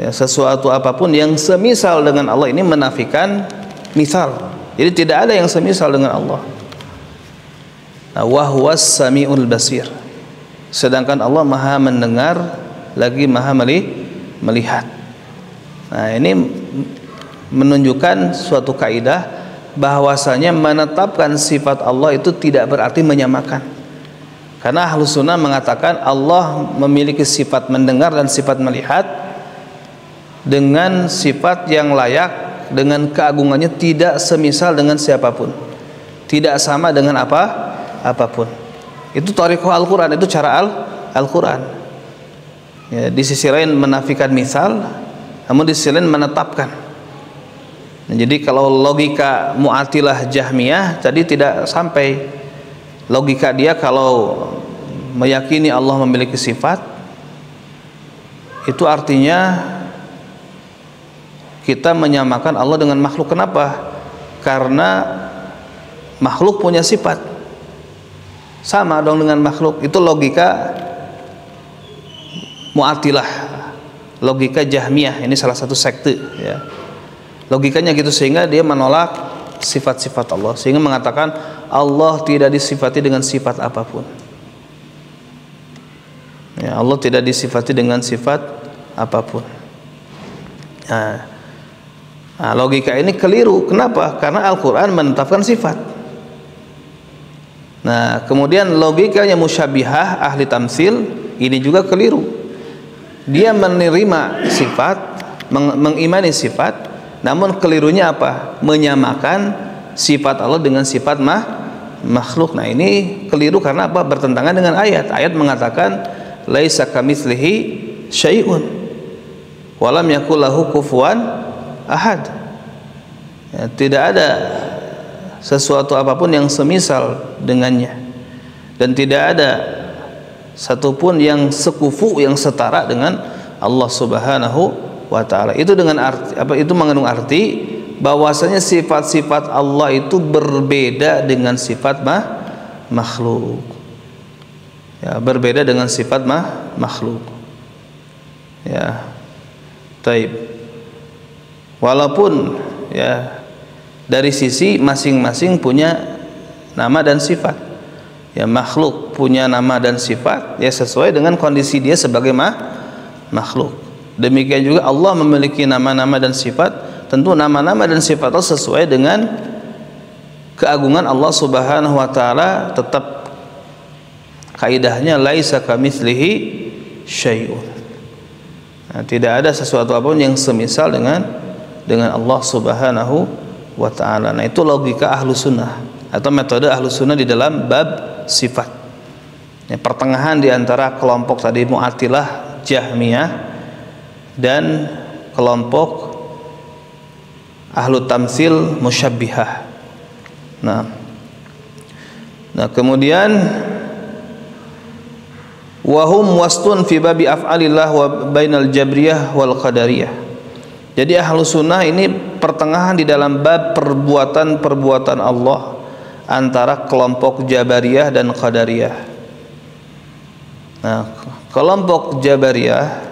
ya, sesuatu apapun yang semisal dengan Allah. Ini menafikan misal. Jadi tidak ada yang semisal dengan Allah. Nah, wa huwas samiul basir. Sedangkan Allah Maha mendengar lagi Maha melihat. Nah, ini menunjukkan suatu kaidah bahwasanya menetapkan sifat Allah itu tidak berarti menyamakan. Karena Ahlus Sunnah mengatakan Allah memiliki sifat mendengar dan sifat melihat dengan sifat yang layak, dengan keagungannya tidak semisal dengan siapapun, tidak sama dengan apapun. Itu thariqah Al-Quran, itu cara Al-Quran. Ya, di sisi lain menafikan misal, namun di sisi lain menetapkan. Nah, jadi kalau logika Mu'attilah Jahmiyah tadi tidak sampai. Logika dia kalau meyakini Allah memiliki sifat, itu artinya kita menyamakan Allah dengan makhluk. Kenapa? Karena makhluk punya sifat, sama dong dengan makhluk. Itu logika Mu'attilah, logika Jahmiyah. Ini salah satu sekte, ya. Logikanya gitu, sehingga dia menolak sifat-sifat Allah, sehingga mengatakan Allah tidak disifati dengan sifat apapun. Ya, Allah tidak disifati dengan sifat apapun. Nah, logika ini keliru. Kenapa? Karena Al-Quran menetapkan sifat. Nah, kemudian logikanya musyabbihah, ahli tamtsil, ini juga keliru. Dia menerima sifat, mengimani sifat, namun kelirunya apa? Menyamakan sifat Allah dengan sifat makhluk. Nah, ini keliru karena apa? Bertentangan dengan ayat. Ayat mengatakan laisa kamitslihi syai'un wa lam yakul lahu kufuwan ahad. Ya, tidak ada sesuatu apapun yang semisal dengannya, dan tidak ada satupun yang sekufu, yang setara dengan Allah Subhanahu wa ta'ala. Itu dengan arti apa? Itu mengandung arti bahwasanya sifat-sifat Allah itu berbeda dengan sifat makhluk. Ya, berbeda dengan sifat makhluk. Ya. Taib. Walaupun ya dari sisi masing-masing punya nama dan sifat. Ya, makhluk punya nama dan sifat ya sesuai dengan kondisi dia sebagai makhluk. Demikian juga Allah memiliki nama-nama dan sifat, tentu nama-nama dan sifat Allah sesuai dengan keagungan Allah Subhanahu wa taala. Tetap kaidahnya laisa kamitslihi syai'un. Nah, tidak ada sesuatu apapun yang semisal dengan Allah Subhanahu wa taala. Nah, itu logika Ahlus Sunnah atau metode Ahlus Sunnah di dalam bab sifat. Ya, pertengahan di antara kelompok tadi Mu'attilah, Jahmiyah dan kelompok Ahlu Tamtsil, Musyabbihah. Nah, kemudian wahum wastun fi babi af'alillah wa bainal jabriyah wal qadariyah. Jadi Ahlus Sunnah ini pertengahan di dalam bab perbuatan-perbuatan Allah antara kelompok Jabariyah dan Qadariyah. Nah, kelompok Jabariyah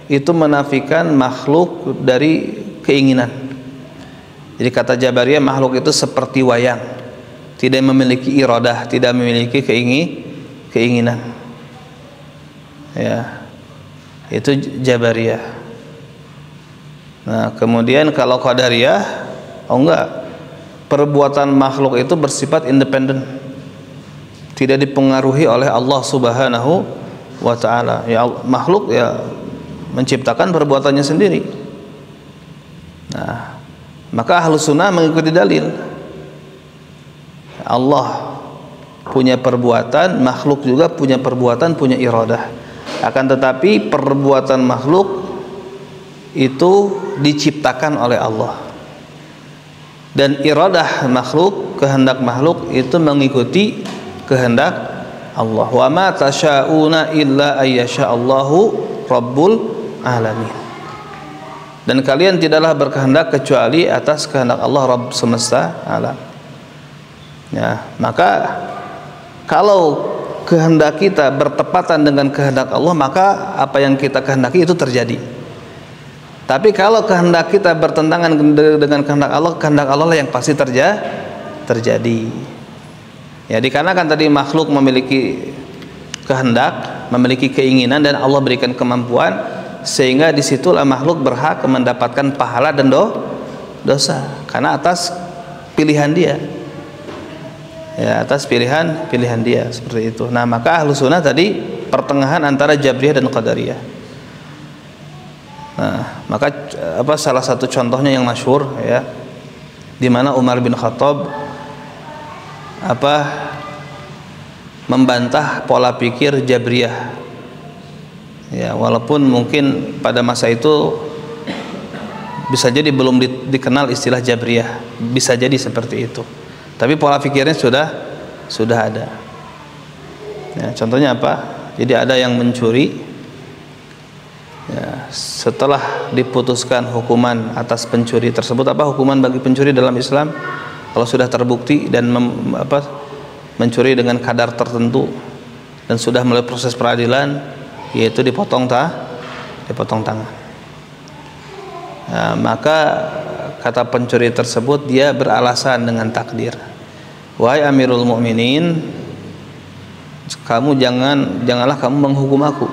itu menafikan makhluk dari keinginan. Jadi kata Jabariyah, makhluk itu seperti wayang, tidak memiliki iradah, tidak memiliki keinginan. Ya, itu Jabariyah. Nah, kemudian kalau Qadariyah, oh enggak, perbuatan makhluk itu bersifat independen, tidak dipengaruhi oleh Allah Subhanahu wa taala. Ya, makhluk ya menciptakan perbuatannya sendiri. Nah, maka Ahlus Sunnah mengikuti dalil. Allah punya perbuatan, makhluk juga punya perbuatan, punya iradah. Akan tetapi perbuatan makhluk itu diciptakan oleh Allah. Dan iradah makhluk, kehendak makhluk itu mengikuti kehendak Allah. Wa ma tasya'una illa ayyasha'allahu rabbul alamin. Dan kalian tidaklah berkehendak kecuali atas kehendak Allah Rabb semesta alam. Ya, maka kalau kehendak kita bertepatan dengan kehendak Allah, maka apa yang kita kehendaki itu terjadi. Tapi kalau kehendak kita bertentangan dengan kehendak Allah lah yang pasti terjadi. Ya, dikarenakan tadi makhluk memiliki kehendak, memiliki keinginan, dan Allah berikan kemampuan, sehingga disitulah makhluk berhak mendapatkan pahala dan dosa karena atas pilihan dia. Ya, atas pilihan dia seperti itu. Nah, maka Ahlus Sunnah tadi pertengahan antara Jabriyah dan Qadariyah. Nah, maka salah satu contohnya yang masyhur ya, di mana Umar bin Khattab membantah pola pikir Jabriyah. Ya, walaupun mungkin pada masa itu bisa jadi belum dikenal istilah Jabriyah, bisa jadi seperti itu. Tapi pola pikirnya sudah ada. Ya, contohnya apa? Jadi ada yang mencuri. Ya, setelah diputuskan hukuman atas pencuri tersebut, apa hukuman bagi pencuri dalam Islam? Kalau sudah terbukti dan mencuri dengan kadar tertentu dan sudah melalui proses peradilan, yaitu dipotong tangan. Nah, maka kata pencuri tersebut, dia beralasan dengan takdir. Wahai Amirul Mukminin, janganlah kamu menghukum aku,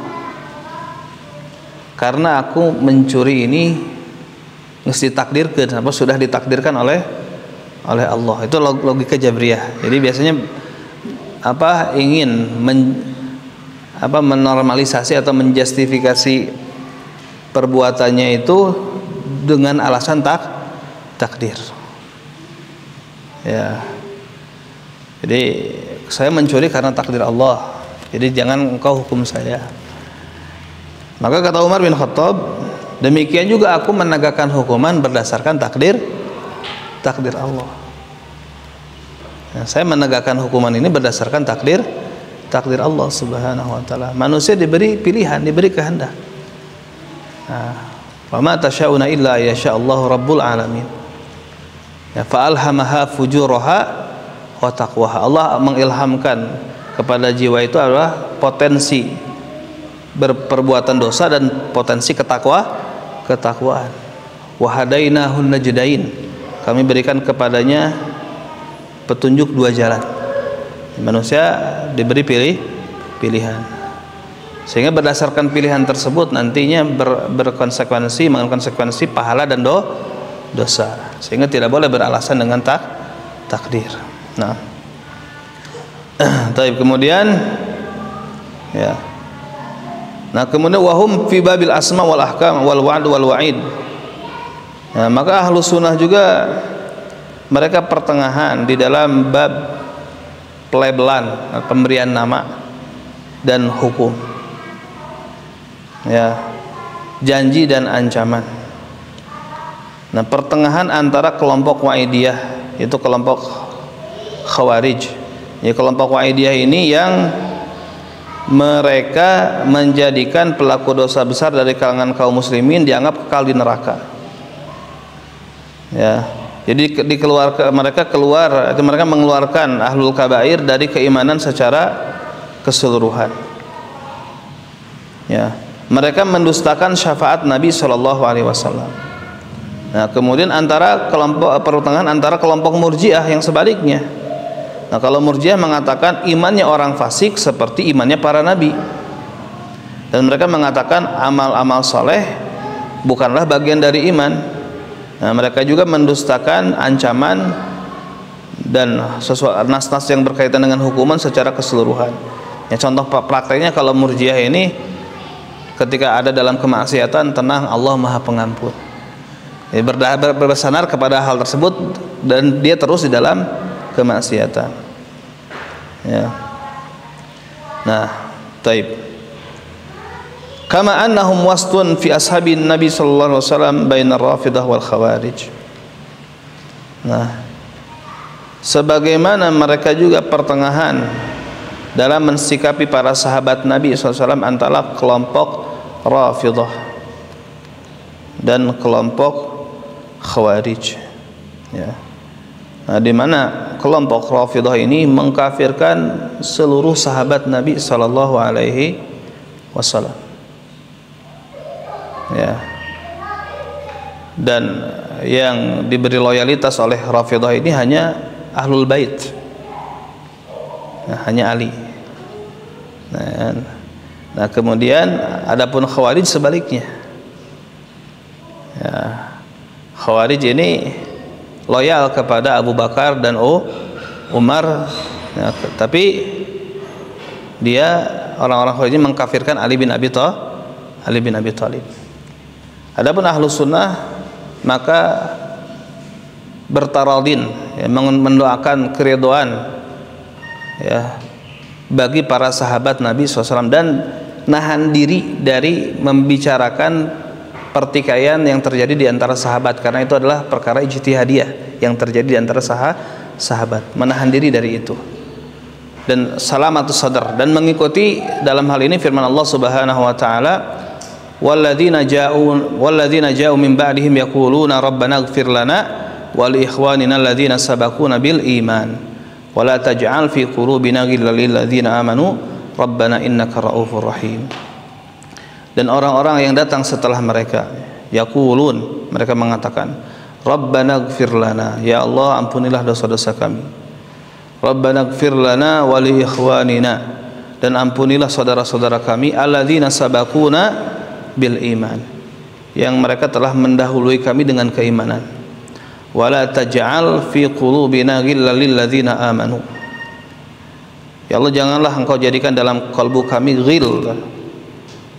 karena aku mencuri ini mesti takdirkan, sudah ditakdirkan oleh Allah. Itu logika Jabriyah. Jadi biasanya ingin menormalisasi atau menjustifikasi perbuatannya itu dengan alasan takdir. Ya. Jadi saya mencuri karena takdir Allah. Jadi jangan engkau hukum saya. Maka kata Umar bin Khattab, demikian juga aku menegakkan hukuman berdasarkan takdir Allah. Nah, saya menegakkan hukuman ini berdasarkan takdir Allah Subhanahu wa taala. Manusia diberi pilihan, diberi kehendak. Wa ma tasyauna illa yasha'allahu rabbul alamin. Ya, fa'alhamaha fujuraha wa taqwaha. Allah mengilhamkan kepada jiwa itu adalah potensi berperbuatan dosa dan potensi ketakwaan. Wa hadainahun najdain. Kami berikan kepadanya petunjuk dua jalan. Manusia diberi pilihan. Sehingga berdasarkan pilihan tersebut nantinya berkonsekuensi, mengandung konsekuensi pahala dan dosa. Sehingga tidak boleh beralasan dengan takdir. Nah, taib kemudian ya. Nah, kemudian wahum fi babil asma wal ahkam wal wa'd wal wa'id. Nah, maka ahlu sunnah juga mereka pertengahan di dalam bab pelabelan, pemberian nama dan hukum. Ya, janji dan ancaman. Nah, pertengahan antara kelompok Wa'idiyah, itu kelompok Khawarij. Ya, kelompok Wa'idiyah ini yang mereka menjadikan pelaku dosa besar dari kalangan kaum muslimin dianggap kekal di neraka. Ya, jadi mereka mengeluarkan ahlul kabair dari keimanan secara keseluruhan. Ya, mereka mendustakan syafaat Nabi SAW. Nah, kemudian pertengahan antara kelompok Murji'ah yang sebaliknya. Nah, kalau Murji'ah mengatakan imannya orang fasik seperti imannya para nabi, dan mereka mengatakan amal-amal soleh bukanlah bagian dari iman. Nah, mereka juga mendustakan ancaman dan sesuatu nas-nas yang berkaitan dengan hukuman secara keseluruhan. Ya, contoh prakteknya kalau Murji'ah ini ketika ada dalam kemaksiatan, tenang, Allah Maha Pengampun. Ya, bersandar kepada hal tersebut dan dia terus di dalam kemaksiatan. Ya. Nah, taib. Kama annahum wastun fi ashabin Nabi sallallahu alaihi wasallam bainar Rafidah wal Khawarij. Nah, sebagaimana mereka juga pertengahan dalam mensikapi para sahabat Nabi SAW antara kelompok Rafidah dan kelompok Khawarij. Ya. Nah, di mana kelompok Rafidah ini mengkafirkan seluruh sahabat Nabi Sallallahu Alaihi Wasallam. Ya. Dan yang diberi loyalitas oleh Rafidah ini hanya Ahlul Bait. Nah, hanya Ali. Nah, kemudian adapun Khawarij sebaliknya. Ya, Khawarij ini loyal kepada Abu Bakar dan Umar. Ya, tapi dia orang-orang Khawarij ini mengkafirkan Ali bin Abi Thalib. Adapun Ahlus Sunnah maka bertaradin, ya, mendoakan keridhaan, ya, bagi para sahabat Nabi SAW dan nahan diri dari membicarakan pertikaian yang terjadi di antara sahabat, karena itu adalah perkara ijtihadiyah yang terjadi di antara sahabat. Menahan diri dari itu dan salamatus sadar, dan mengikuti dalam hal ini firman Allah Subhanahu wa taala, walladzina ja'u min ba'dihim yaquluna rabbana ighfir lana wa li ikhwanina alladzina sabaquna bil iman wa la taj'al fi qulubina ghillan lil ladzina amanu rabbana innaka ra'ufur rahim. Dan orang-orang yang datang setelah mereka, yaqulun, mereka mengatakan, rabbana ighfir lana, ya Allah ampunilah dosa-dosa kami. Rabbana ighfir lana wa li ikhwanina, dan ampunilah saudara-saudara kami alladzina sabaquna bil iman, yang mereka telah mendahului kami dengan keimanan. Wala taj'al fi qulubina ghillan lil ladzina amanu, ya Allah janganlah engkau jadikan dalam kalbu kami ghil,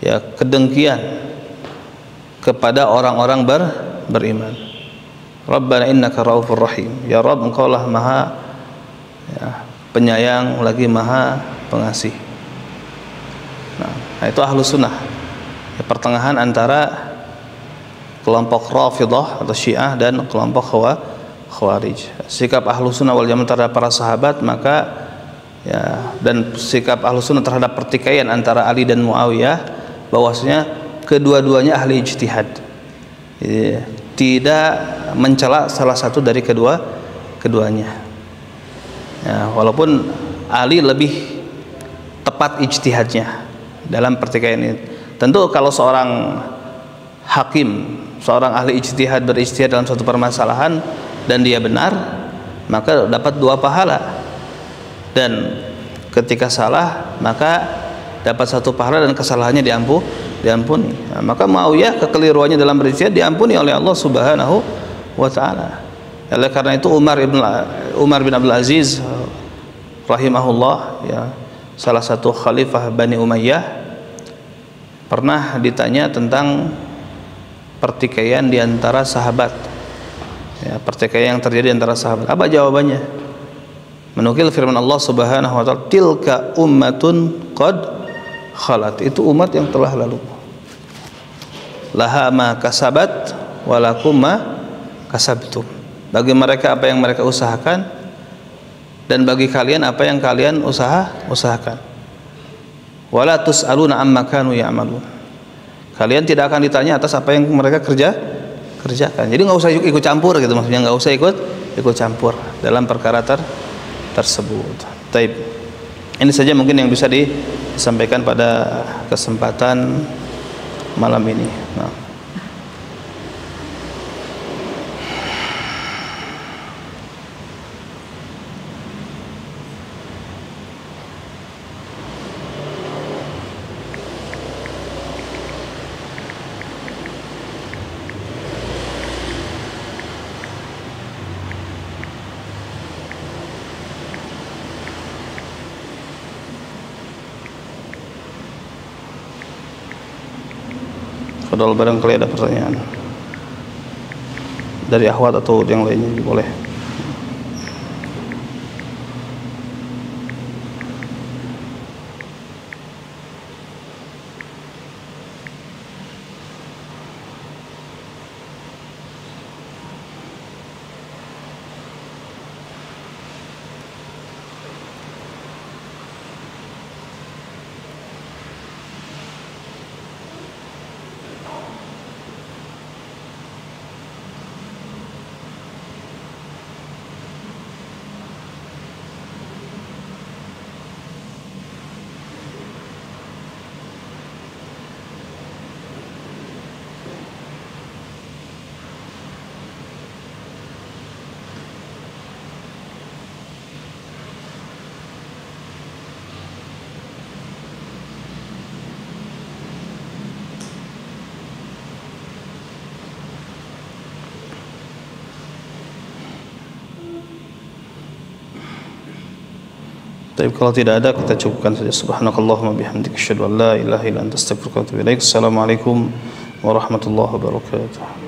ya, kedengkian kepada orang-orang beriman. Rabbana innaka raufur rahim, ya Rabb engkaulah maha, ya, penyayang lagi maha pengasih. Nah, itu Ahlus Sunnah, ya, pertengahan antara kelompok Rafidah atau Syiah dan kelompok Khawarij. Sikap Ahlus Sunnah wal Jamaah terhadap para sahabat, maka, ya, dan sikap Ahlus Sunnah terhadap pertikaian antara Ali dan Muawiyah, bahwasanya kedua-duanya ahli ijtihad. Jadi, tidak mencela salah satu dari keduanya. Ya, walaupun Ali lebih tepat ijtihadnya dalam pertikaian ini. Tentu kalau seorang hakim, seorang ahli ijtihad berijtihad dalam suatu permasalahan dan dia benar, maka dapat 2 pahala. Dan ketika salah, maka dapat 1 pahala dan kesalahannya diampuni. Nah, maka Muawiyah kekeliruannya dalam berijtihad diampuni oleh Allah Subhanahu wa taala. Oleh karena itu Umar bin Abdul Aziz rahimahullah, ya, salah satu khalifah Bani Umayyah, pernah ditanya tentang pertikaian di antara sahabat, ya, pertikaian yang terjadi antara sahabat. Apa jawabannya? Menukil firman Allah Subhanahu wa taala, tilka ummatun qad khalat, itu umat yang telah lalu, laha ma kasabat walakum ma kasabtum, bagi mereka apa yang mereka usahakan dan bagi kalian apa yang kalian usahakan. Wala tus'aluna amma kanu ya'malun, kalian tidak akan ditanya atas apa yang mereka kerjakan. Jadi nggak usah ikut campur gitu, maksudnya nggak usah ikut campur dalam perkara tersebut. Taib. Ini saja mungkin yang bisa disampaikan pada kesempatan malam ini. Nah. Kalau barangkali ada pertanyaan dari akhwat atau yang lainnya, boleh. Tapi kalau tidak ada, kita cukupkan saja. Subhanakallahumma bihamdika asyhadu an la ilaha illa anta astaghfiruka wa atubu ilaik. Assalamualaikum warahmatullahi wabarakatuh.